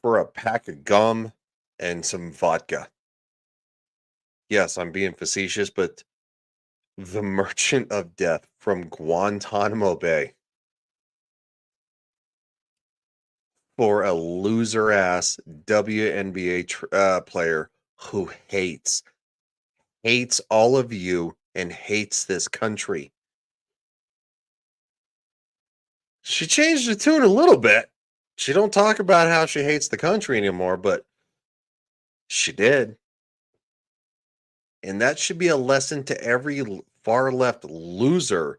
for a pack of gum and some vodka. yes, I'm being facetious, but the Merchant of Death from Guantanamo Bay for a loser ass WNBA player who hates all of you and hates this country. She changed the tune a little bit. She don't talk about how she hates the country anymore, but she did. And that should be a lesson to every far left loser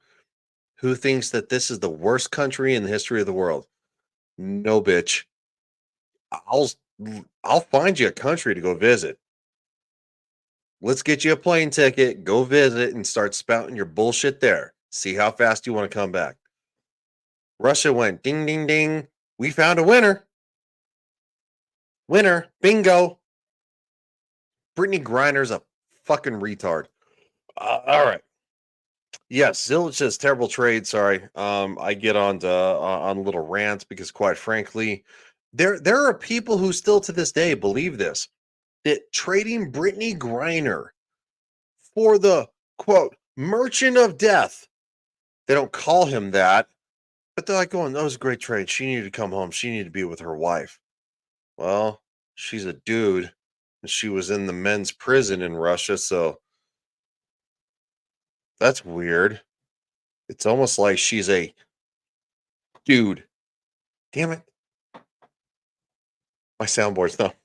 who thinks that this is the worst country in the history of the world. No, bitch. I'll I'll find you a country to go visit. Let's get you a plane ticket, go visit, and start spouting your bullshit there. See how fast you want to come back. Russia went ding, ding, ding. We found a winner. Winner. Bingo. Brittany Griner's a fucking retard. All right. Yes, Zilch says terrible trade. Sorry. I get on little rants because quite frankly, there are people who still to this day believe this. That trading Brittany Griner for the quote merchant of death. They don't call him that, but they're like going, that was a great trade. She needed to come home. She needed to be with her wife. Well, she's a dude, and she was in the men's prison in Russia, so that's weird. It's almost like she's a dude. Damn it. My soundboard's not.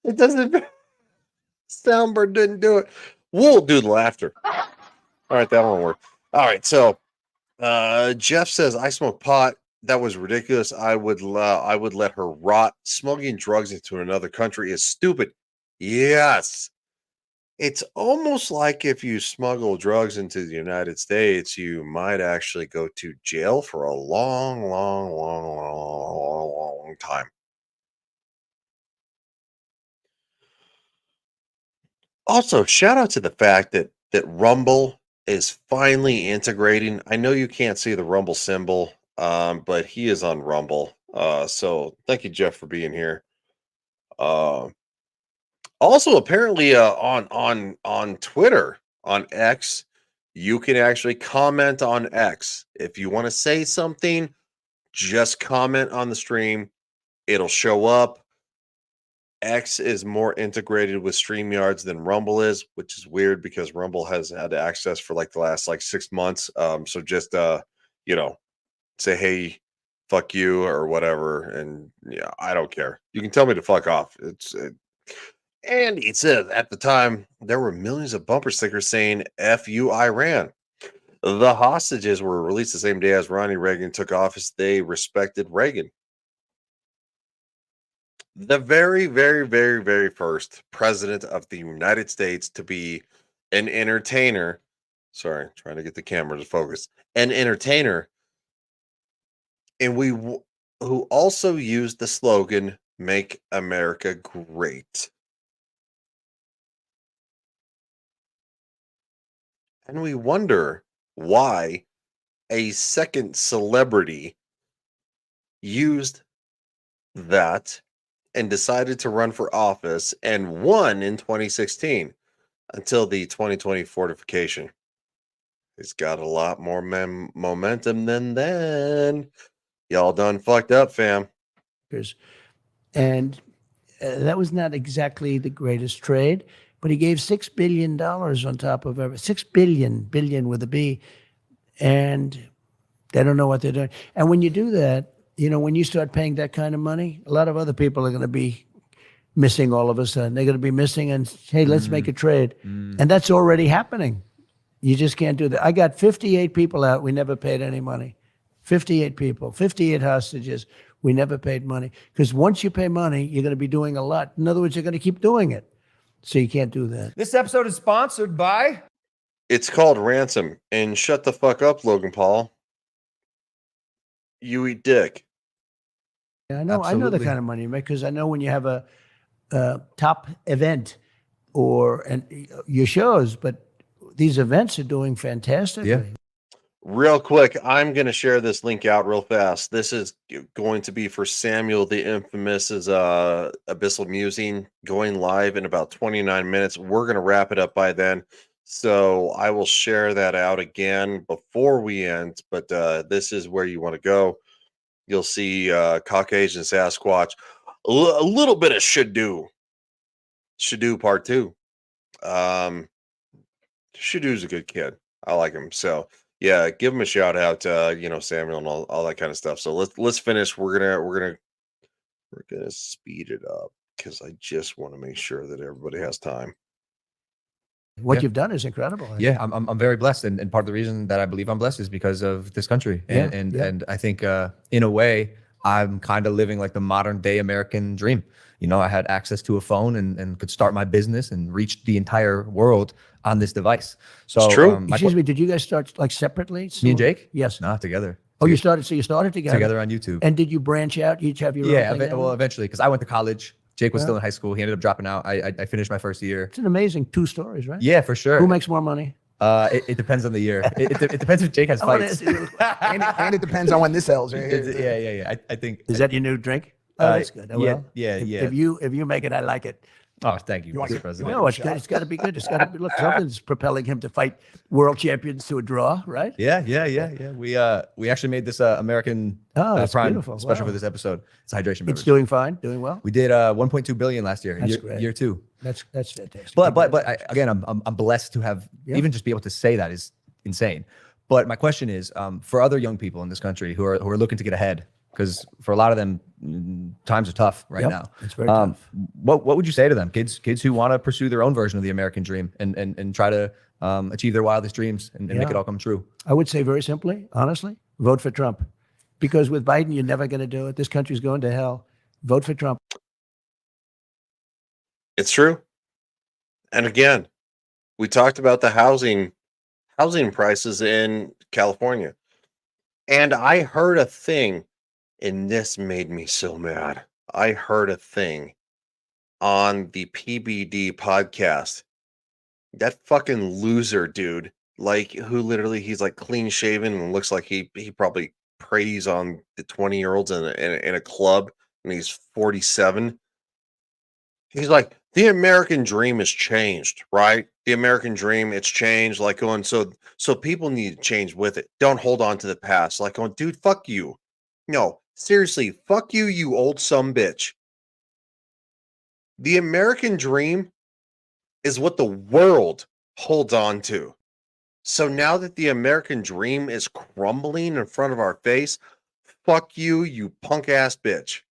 It doesn't. Soundboard didn't do it. We'll do the laughter. All right, that won't work. All right, so Jeff says I smoke pot. That was ridiculous. I would let her rot. Smuggling drugs into another country is stupid. Yes. It's almost like if you smuggle drugs into the United States, you might actually go to jail for a long, long, long, long, long time. Also, shout out to the fact that Rumble is finally integrating. I know you can't see the Rumble symbol, but he is on Rumble. So thank you, Jeff, for being here. Also, apparently, on Twitter, on X, you can actually comment on X. If you want to say something, just comment on the stream. It'll show up. X is more integrated with StreamYards than Rumble is, which is weird because Rumble has had access for like the last 6 months. So just say hey, fuck you or whatever, and yeah, I don't care. You can tell me to fuck off. And it says at the time there were millions of bumper stickers saying "F you, Iran." The hostages were released the same day as Ronnie Reagan took office. They respected Reagan. The very, very, very, very first president of the United States to be an entertainer. Sorry, trying to get the camera to focus. An entertainer. And who also used the slogan, "Make America Great." And we wonder why a second celebrity used that and decided to run for office and won in 2016 until the 2020 fortification. It's got a lot more momentum than then. Y'all done fucked up, fam. And that was not exactly the greatest trade, but he gave $6 billion on top of everything. $6 billion with a B. And they don't know what they're doing. And when you do that, when you start paying that kind of money, a lot of other people are going to be missing all of a sudden. They're going to be missing and, hey, let's make a trade. And that's already happening. You just can't do that. I got 58 people out. We never paid any money. 58 people, 58 hostages. We never paid money. Because once you pay money, you're going to be doing a lot. In other words, you're going to keep doing it. So you can't do that. This episode is sponsored by... It's called Ransom. And shut the fuck up, Logan Paul. You eat dick. Yeah, I know the Absolutely. kind of money you make because I know when you have a top event or your shows, but these events are doing fantastically. Yeah. Real quick, I'm going to share this link out real fast. This is going to be for Samuel the Infamous's Abyssal Musing, going live in about 29 minutes. We're going to wrap it up by then. So I will share that out again before we end. But this is where you want to go. You'll see Caucasian Sasquatch, a little bit of should do part 2. Shadoo's a good kid. I like him. So yeah, give him a shout out, Samuel and all that kind of stuff. So let's finish. We're gonna speed it up because I just want to make sure that everybody has time. What Yeah. you've done is incredible. Yeah, I'm very blessed, and part of the reason that I believe I'm blessed is because of this country, and I think in a way I'm kind of living like the modern day American dream. I had access to a phone and could start my business and reach the entire world on this device. So It's true. Excuse me, did you guys start like separately? Me and Jake? Yes. Not together. Oh, you started together. Together on YouTube. And did you branch out? You each have your own Yeah, thing now? well, eventually, because I went to college. Jake was still in high school. He ended up dropping out. I finished my first year. It's an amazing 2 stories, right? Yeah, for sure. Who makes more money? It depends on the year. It depends if Jake has I wanna fights. ask you- And it depends on when this sells. Right? Yeah. I think. Is that your new drink? Oh, that's good. Oh, Yeah, well, yeah. If you make it, I like it. Oh, thank you, want Mr. your- President. No, it's good. It's got to be good. It's got to be. Look, something's propelling him to fight world champions to a draw, right? Yeah. We actually made this American Oh, that's Prime beautiful. special Wow. for this episode. It's a hydration It's beverage. doing fine, doing well. We did 1.2 billion last year. That's year, great. year 2. That's fantastic. But again, I'm blessed to have even just be able to say that is insane. But my question is, for other young people in this country who are looking to get ahead, because for a lot of them, times are tough right Yep, now. it's very tough. What would you say to them, kids who want to pursue their own version of the American dream and try to achieve their wildest dreams and make it all come true? I would say very simply, honestly, vote for Trump, because with Biden, you're never going to do it. This country's going to hell. Vote for Trump. It's true. And again, we talked about the housing prices in California. And I heard a thing, and this made me so mad. I heard a thing on the PBD podcast. That fucking loser dude, like who literally he's like clean shaven and looks like he probably preys on the 20-year-olds in a club, and he's 47. He's like, the American dream has changed, right? The American dream, it's changed. Like going, so people need to change with it. Don't hold on to the past. Like going, dude, fuck you. No, seriously, fuck you, you old sumbitch. The American dream is what the world holds on to. So now that the American dream is crumbling in front of our face, fuck you, you punk ass bitch.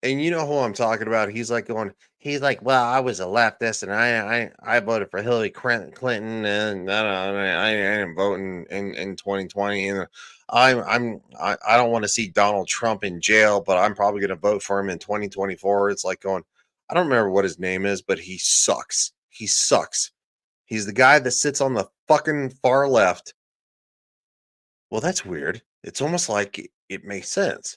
And you know who I'm talking about? He's like, well, I was a leftist and I voted for Hillary Clinton and I am voting in 2020 and I don't want to see Donald Trump in jail, but I'm probably going to vote for him in 2024. It's like going, I don't remember what his name is, but he sucks. He sucks. He's the guy that sits on the fucking far left. Well, that's weird. It's almost like it makes sense.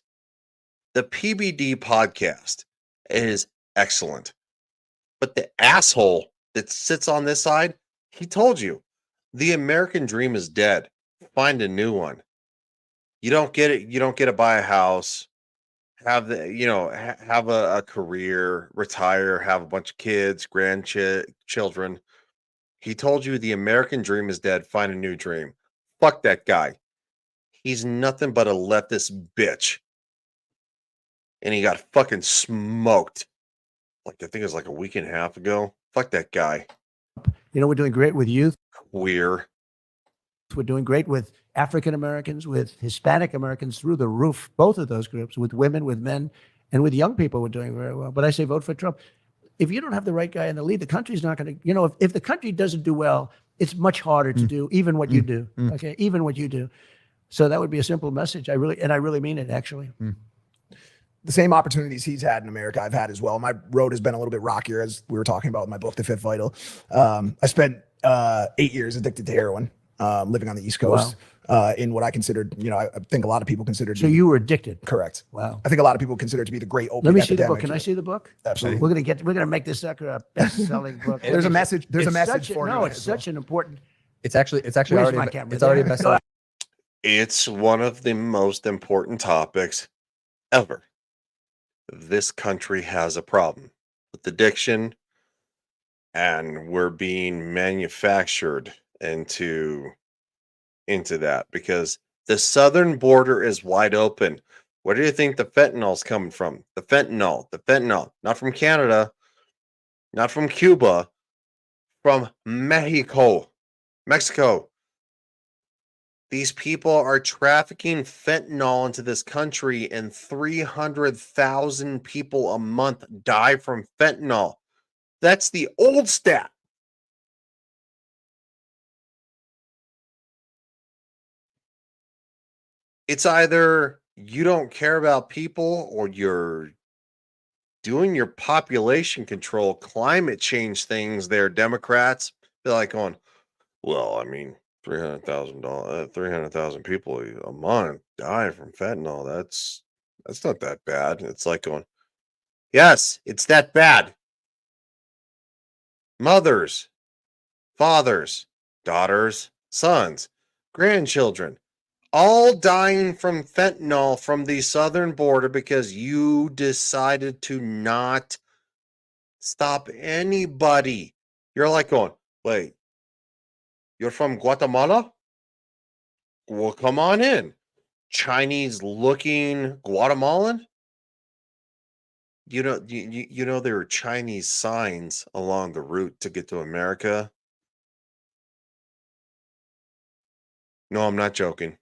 The PBD podcast is excellent. But the asshole that sits on this side, he told you the American dream is dead. Find a new one. You don't get it. You don't get to buy a house, have have a career, retire, have a bunch of kids, grandchildren. He told you the American dream is dead. Find a new dream. Fuck that guy. He's nothing but a leftist bitch. And he got fucking smoked. Like, I think it was like a week and a half ago. Fuck that guy. We're doing great with youth. Queer. We're doing great with African Americans, with Hispanic Americans, through the roof, both of those groups, with women, with men, and with young people, we're doing very well. But I say vote for Trump. If you don't have the right guy in the lead, the country's not going to, if the country doesn't do well, it's much harder to do even what you do. Okay. Even what you do. So that would be a simple message. I really mean it, actually. The same opportunities he's had in America, I've had as well. My road has been a little bit rockier, as we were talking about in my book, The Fifth Vital. I spent 8 years addicted to heroin, living on the East Coast, in what I considered, I think a lot of people consider to So be you were addicted. correct. Wow. I think a lot of people consider it to be the great opiate Let me see the epidemic. book. Can I see the book? Absolutely. We're gonna make this sucker a best-selling book. There's a message. There's a message for you. No, it's such an important. It's actually Where's already my camera? it's already a There. bestseller. It's one of the most important topics ever. This country has a problem with addiction, and we're being manufactured into that because the southern border is wide open. Where do you think the fentanyl's coming from? The fentanyl, not from Canada, not from Cuba, from Mexico. These people are trafficking fentanyl into this country, and 300,000 people a month die from fentanyl. That's the old stat. It's either you don't care about people or you're doing your population control, climate change things there, Democrats. They're like going, well, I mean, $300,000, 300,000 people a month die from fentanyl. That's not that bad. It's like going, yes, it's that bad. Mothers, fathers, daughters, sons, grandchildren, all dying from fentanyl from the southern border because you decided to not stop anybody. You're like going, wait, you're from Guatemala? Well, come on in. Chinese looking Guatemalan? You know there are Chinese signs along the route to get to America. No, I'm not joking.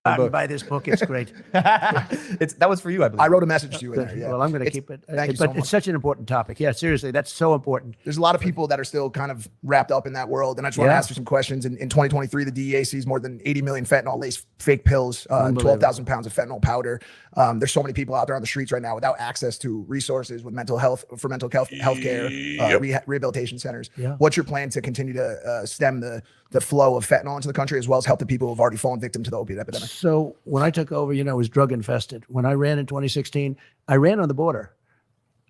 I'd buy this book. It's great. That was for you, I believe. I wrote a message to you in there. Yeah. Well, I'm going to It's- keep it. Thank you But so much. it's such an important topic. Yeah, seriously, that's so important. There's a lot of people that are still kind of wrapped up in that world. And I just want to Yeah. ask you some questions. In 2023, the DEA sees more than 80 million fentanyl-laced fake pills, Unbelievable. 12,000 pounds of fentanyl powder. There's so many people out there on the streets right now without access to resources with mental health care, Yep. rehabilitation centers. Yeah. What's your plan to continue to stem the flow of fentanyl into the country, as well as help the people who have already fallen victim to the opiate epidemic? So when I took over, it was drug infested. When I ran in 2016, I ran on the border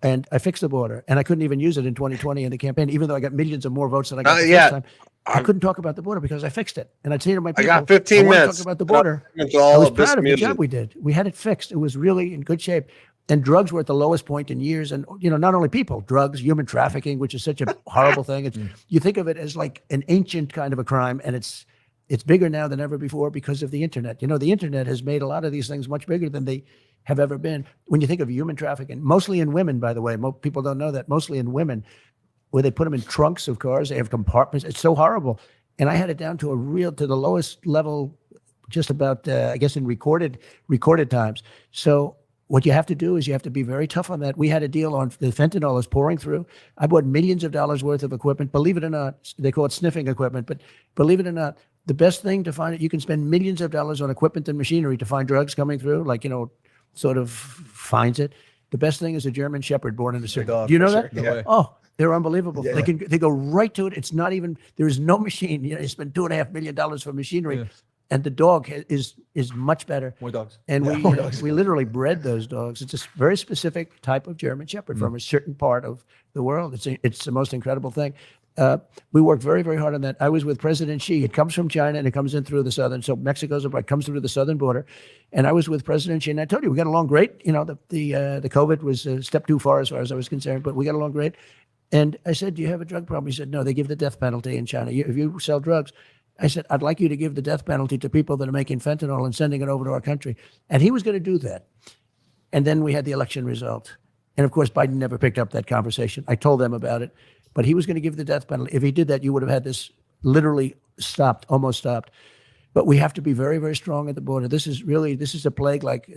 and I fixed the border, and I couldn't even use it in 2020 in the campaign, even though I got millions of more votes than I got the yeah. first time. I couldn't talk about the border because I fixed it. And I'd say to my I people, got 15 I want to minutes. talk about the border. It's I all was of this proud of the music. job we did. We had it fixed. It was really in good shape. And drugs were at the lowest point in years. And, not only people, drugs, human trafficking, which is such a horrible thing. You think of it as like an ancient kind of a crime. And it's bigger now than ever before because of the internet. The internet has made a lot of these things much bigger than they have ever been. When you think of human trafficking, mostly in women, by the way, people don't know that, mostly in women, where they put them in trunks of cars, they have compartments. It's so horrible. And I had it down to the lowest level, just about, I guess, in recorded times. So what you have to do is you have to be very tough on that. We had a deal on the fentanyl is pouring through. I bought millions of dollars worth of equipment. Believe it or not, they call it sniffing equipment, but believe it or not, the best thing to find it, you can spend millions of dollars on equipment and machinery to find drugs coming through, like, sort of finds it. The best thing is a German Shepherd born in a city. dog, Do you know for that? sure. No way. Oh, they're unbelievable. Yeah. They go right to it. It's not even, there is no machine. You spend $2.5 million for machinery, and the dog is much better. More dogs. And we literally bred those dogs. It's a very specific type of German Shepherd from a certain part of the world. It's the most incredible thing. We worked very, very hard on that. I was with President Xi. It comes from China and it comes in through the southern. So Mexico's it comes through the southern border, and I was with President Xi. And I told you we got along great. The COVID was a step too far as I was concerned, but we got along great. And I said, "Do you have a drug problem?" He said, "No, they give the death penalty in China. If you sell drugs." I said, "I'd like you to give the death penalty to people that are making fentanyl and sending it over to our country." And he was going to do that. And then we had the election result. And of course, Biden never picked up that conversation. I told them about it, but he was going to give the death penalty. If he did that, you would have had this literally stopped, almost stopped. But we have to be very, very strong at the border. This is a plague like,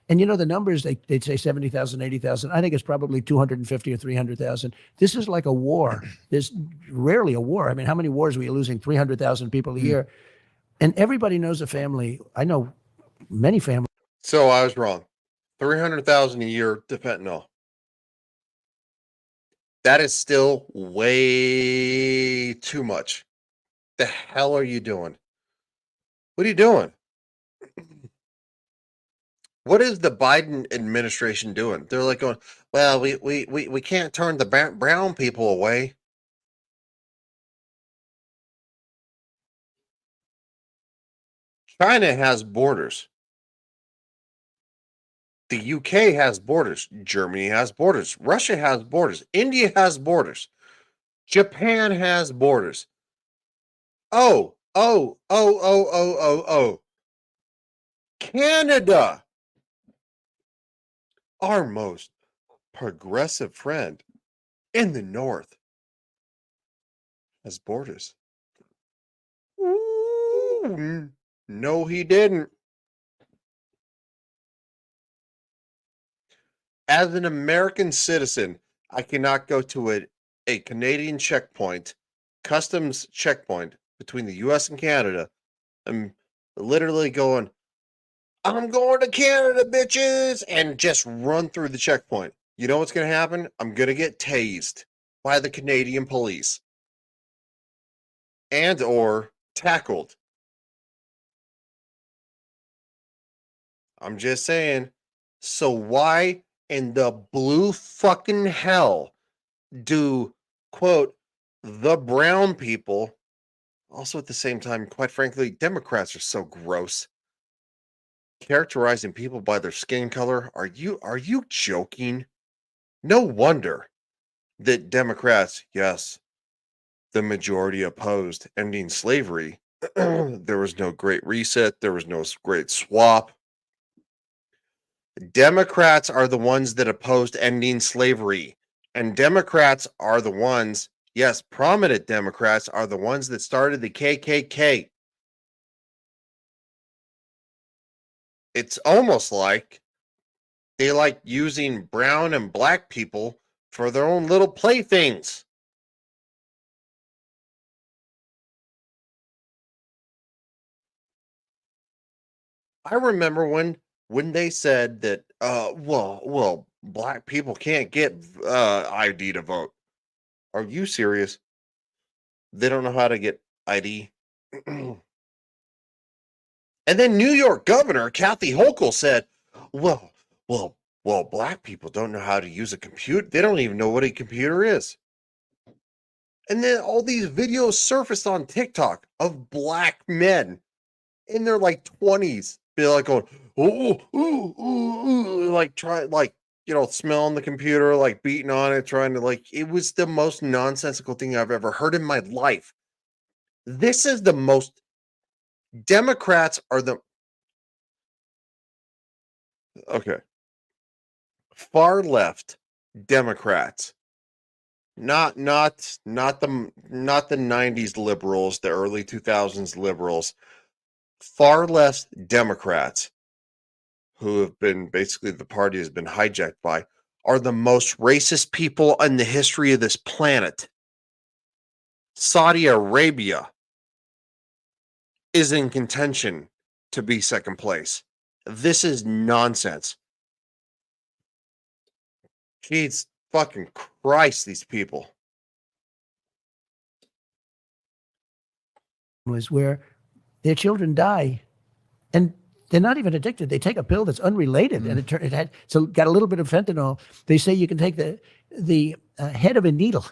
and the numbers, they'd say 70,000, 80,000. I think it's probably 250 or 300,000. This is like a war. There's rarely a war. I mean, how many wars are we losing? 300,000 people a year. And everybody knows a family. I know many families. So I was wrong. 300,000 a year to fentanyl. That is still way too much. The hell are you doing? What are you doing? What is the Biden administration doing? They're like going, well, we can't turn the brown people away. China has borders. The UK has borders. Germany has borders. Russia has borders. India has borders. Japan has borders. Oh. Canada, our most progressive friend in the north, has borders. Ooh, no, he didn't. As an American citizen, I cannot go to a Canadian checkpoint, customs checkpoint between the US and Canada. I'm literally going, I'm going to Canada, bitches, and just run through the checkpoint. You know what's going to happen? I'm going to get tased by the Canadian police and or tackled. I'm just saying. So why in the blue fucking hell do, quote, the brown people, also at the same time, quite frankly, Democrats are so gross, characterizing people by their skin color? Are you joking? No wonder that Democrats, yes, the majority opposed ending slavery. There was no great reset, there was no great swap. Democrats are the ones that opposed ending slavery. And Democrats are the ones, yes, prominent Democrats are the ones that started the KKK. It's almost like they like using brown and black people for their own little playthings. I remember when they said that well black people can't get ID to vote. Are you serious? They don't know how to get ID. And then New York Governor Kathy Hochul said, well, well, black people don't know how to use a computer. They don't even know what a computer is. And then all these videos surfaced on TikTok of black men in their like 20s be like going, like try like smelling the computer, like beating on it, trying to like it was the most nonsensical thing I've ever heard in my life. This is the most Democrats are the okay. Far left Democrats. Not the 90s liberals, the early 2000s liberals. Far left Democrats, who have been basically the party has been hijacked by, are the most racist people in the history of this planet. Saudi Arabia is in contention to be second place. This is nonsense. Jeez fucking Christ, these people. Was where their children die, and they're not even addicted. They take a pill that's unrelated, and it had got a little bit of fentanyl. They say you can take the head of a needle,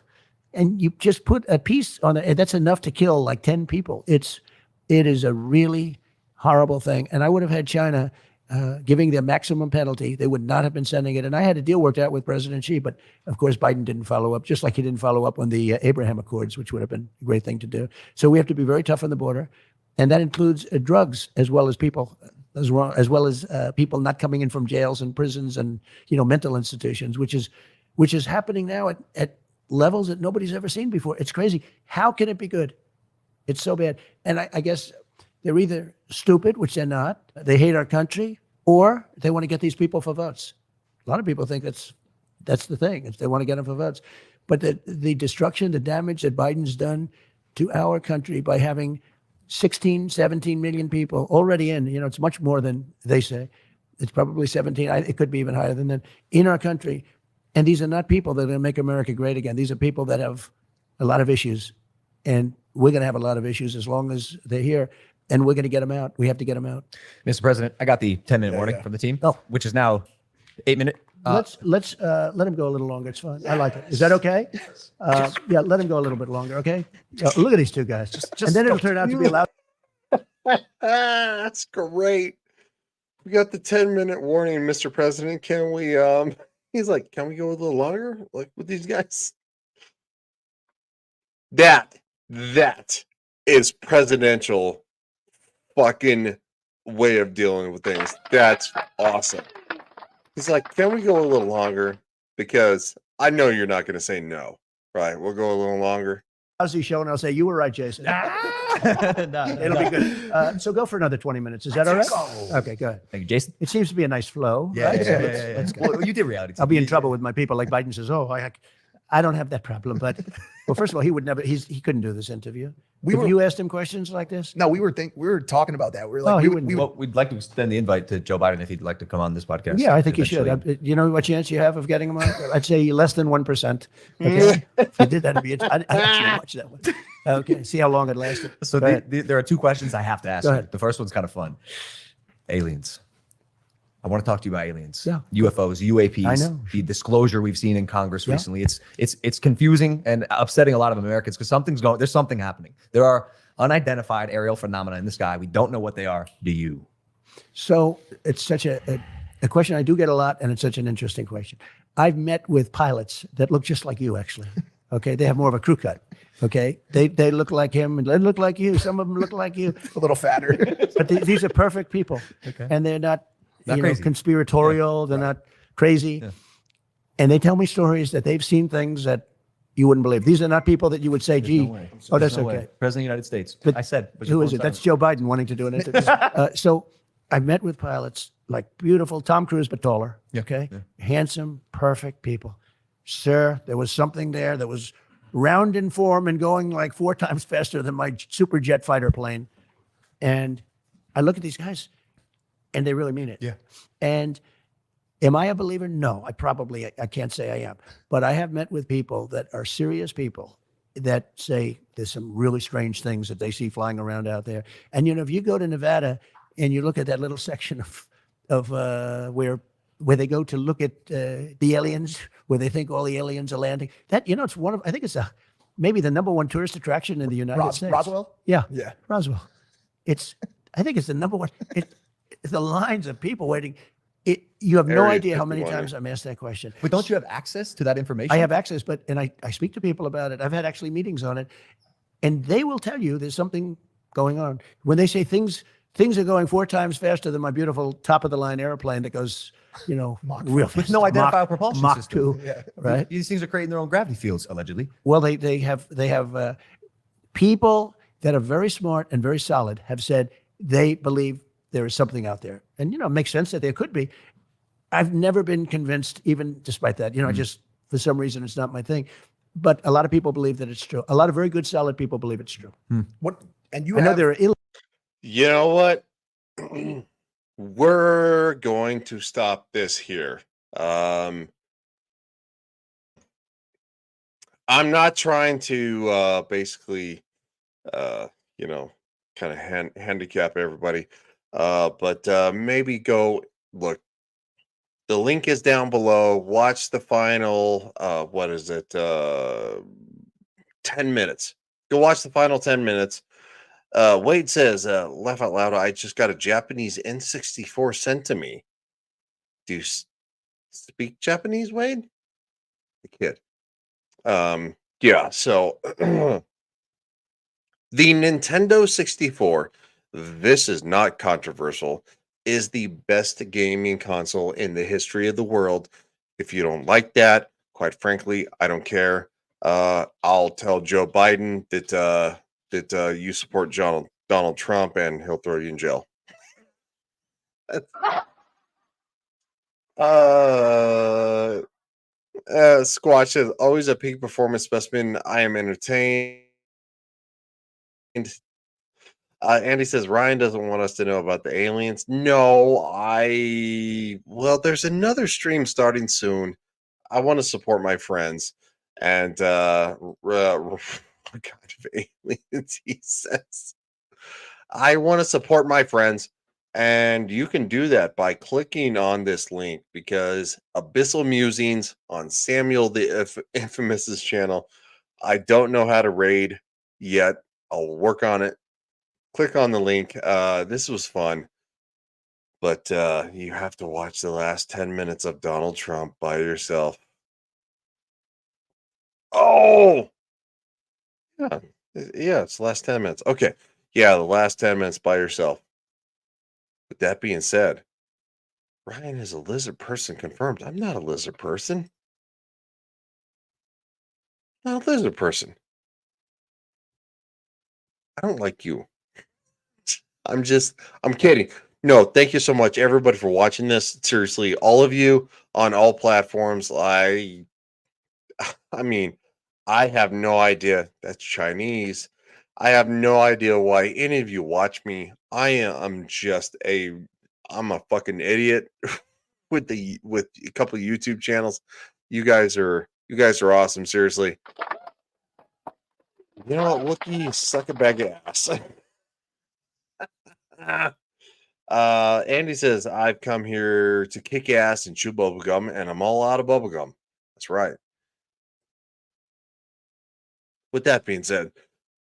and you just put a piece on it, and that's enough to kill like 10 people. It is a really horrible thing, and I would have had China giving the maximum penalty. They would not have been sending it, and I had a deal worked out with President Xi, but of course Biden didn't follow up, just like he didn't follow up on the Abraham Accords, which would have been a great thing to do. So we have to be very tough on the border, and that includes drugs as well as people, as well as people not coming in from jails and prisons and mental institutions, which is happening now at levels that nobody's ever seen before. It's crazy. How can it be good? It's so bad. And I guess they're either stupid, which they're not, they hate our country, or they want to get these people for votes. A lot of people think that's the thing. They want to get them for votes. But the destruction, the damage that Biden's done to our country by having 16, 17 million people already in, it's much more than they say. It's probably 17. It could be even higher than that in our country. And these are not people that are going to make America great again. These are people that have a lot of issues. And we're going to have a lot of issues as long as they're here. And we're going to get them out. We have to get them out. Mr. President, I got the 10-minute warning from the team, which is now 8-minute. Let's let him go a little longer. It's fine. I like it. Is that okay? Yeah, let him go a little bit longer. Okay. Look at these two guys. And then it'll turn out to be a loud. That's great. We got the 10-minute warning, Mr. President. Can we he's like, can we go a little longer? Like with these guys? That is presidential fucking way of dealing with things. That's awesome. He's like, can we go a little longer? Because I know you're not going to say no. Right. We'll go a little longer. Lousy show, and I'll say, you were right, Jason. It'll be good. So go for another 20 minutes. Is that all right? Okay, go ahead. Thank you, Jason. It seems to be a nice flow. Yeah, right? yeah, So yeah, let's- yeah, yeah. let's go. Well, you did reality. I'll be in TV. trouble with my people. Like Biden says, I don't have that problem. But well, first of all, he would never. He couldn't do this interview. You asked him questions like this. No, we were talking about that. We were like, he we, wouldn't. we, Well, we'd like to extend the invite to Joe Biden if he'd like to come on this podcast. Yeah, I think you should. eventually. You know what chance you have of getting him on? I'd say less than 1%. Okay, if you did that, it'd be. I'd actually watch that one. Okay, see how long it lasted. So Go ahead. there are two questions I have to ask Go you. ahead. The first one's kind of fun. Aliens. I want to talk to you about aliens. Yeah. UFOs, UAPs. I know. The disclosure we've seen in Congress Yeah. recently. It's confusing and upsetting a lot of Americans because there's something happening. There are unidentified aerial phenomena in the sky. We don't know what they are. Do you? So it's such a question I do get a lot, and it's such an interesting question. I've met with pilots that look just like you, actually. Okay, they have more of a crew cut. Okay, they look like him, and they look like you. Some of them look like you, a little fatter. but these are perfect people, and they're not crazy. conspiratorial. They're not crazy, and they tell me stories that they've seen things that you wouldn't believe. These are not people that you would say, "Gee, oh, that's okay." President of the United States. But I said. Who is it? That's Joe Biden wanting to do an interview. So I've met with pilots, like beautiful Tom Cruise, but taller. Okay. Handsome, perfect people. Sir, there was something there that was round in form and going like 4 times faster than my super jet fighter plane. And I look at these guys and they really mean it. Yeah. And am I a believer? No, I can't say I am. But I have met with people that are serious people that say there's some really strange things that they see flying around out there. And, if you go to Nevada and you look at that little section of where they go to look at the aliens, where they think all the aliens are landing, that, it's I think it's maybe the number one tourist attraction in the United States. Roswell? Yeah. Yeah. Roswell. I think it's the number one. It's the lines of people waiting. You have no Area idea how many 51. times I'm asked that question. But don't you have access to that information? I have access, and I speak to people about it. I've had actually meetings on it, and they will tell you there's something going on. When they say things are going 4 times faster than my beautiful top of the line airplane that goes, real fast. no identifiable propulsion Mach system. 2, right? These things are creating their own gravity fields, allegedly. Well, they have people that are very smart and very solid have said they believe there is something out there, and it makes sense that there could be. I've never been convinced, even despite that. I just, for some reason, it's not my thing. But a lot of people believe that it's true. A lot of very good, solid people believe it's true. What? And you I know have there are You know what? We're going to stop this here. I'm not trying to basically kind of handicap everybody. But maybe go look. The link is down below. Watch the final 10 minutes. Go watch the final 10 minutes. Wade says, laugh out loud, I just got a Japanese N64 sent to me. Do you speak Japanese, Wade? The kid. Yeah, so the Nintendo 64, this is not controversial, is the best gaming console in the history of the world. If you don't like that, quite frankly, I don't care. I'll tell Joe Biden that you support Donald Trump, and he'll throw you in jail. Squatch says, always a peak performance specimen. I am entertained. Andy says, Ryan doesn't want us to know about the aliens. No, well, there's another stream starting soon. I want to support my friends. And what kind of aliens he says? I want to support my friends. And you can do that by clicking on this link, because Abyssal Musings on Samuel the Infamous's channel. I don't know how to raid yet. I'll work on it. click on the link. This was fun, but you have to watch the last 10 minutes of Donald Trump by yourself. Oh, yeah, yeah, it's the last 10 minutes. Okay, yeah, the last 10 minutes by yourself. With that being said, Ryan is a lizard person confirmed. I'm not a lizard person. Not a lizard person. I don't like you. I'm kidding. No, thank you so much, everybody, for watching this. Seriously, all of you on all platforms. I mean, I have no idea. That's Chinese. I have no idea why any of you watch me. I'm a fucking idiot with a couple of YouTube channels. You guys are awesome. Seriously. You know what, Wookie, you suck a bag of ass. Andy says, I've come here to kick ass and chew bubblegum, and I'm all out of bubblegum. That's right. With that being said,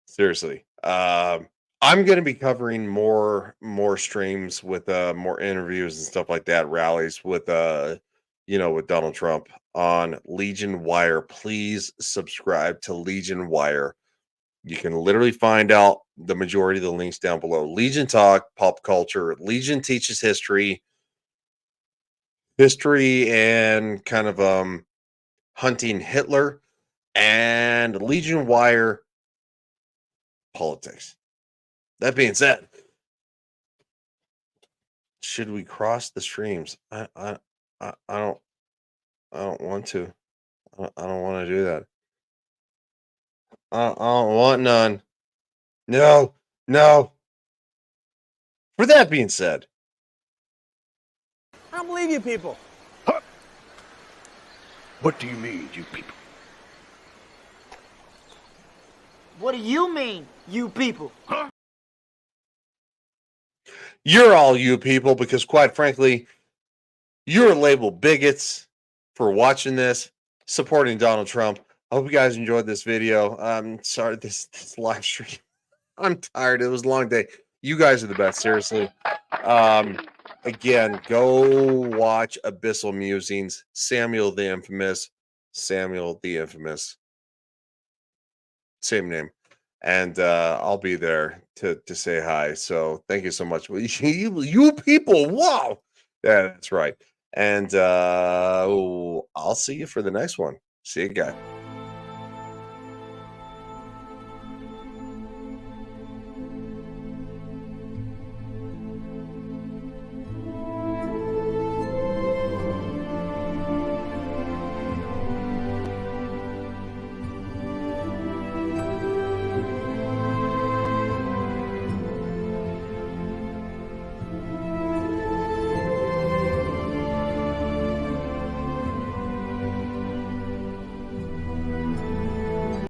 seriously, I'm going to be covering more streams with more interviews and stuff like that, rallies with with Donald Trump on Legion Wire. Please subscribe to Legion Wire. You can literally find out the majority of the links down below. Legion Talk, pop culture. Legion teaches history and kind of hunting Hitler, and Legion Wire politics. That being said, should we cross the streams? I don't want to. I don't want to do that. I don't want none. No, no. For that being said, I don't believe you people. What do you mean, you people? What do you mean, you people? you're all you people, because quite frankly, you're labeled bigots for watching this, supporting Donald Trump. I hope you guys enjoyed this video. Sorry, this live stream. I'm tired. It was a long day. You guys are the best, seriously. Again, go watch Abyssal Musings, Samuel the Infamous, same name. And I'll be there to say hi. So thank you so much. You people, wow. Yeah, that's right. And I'll see you for the next one. See you guys.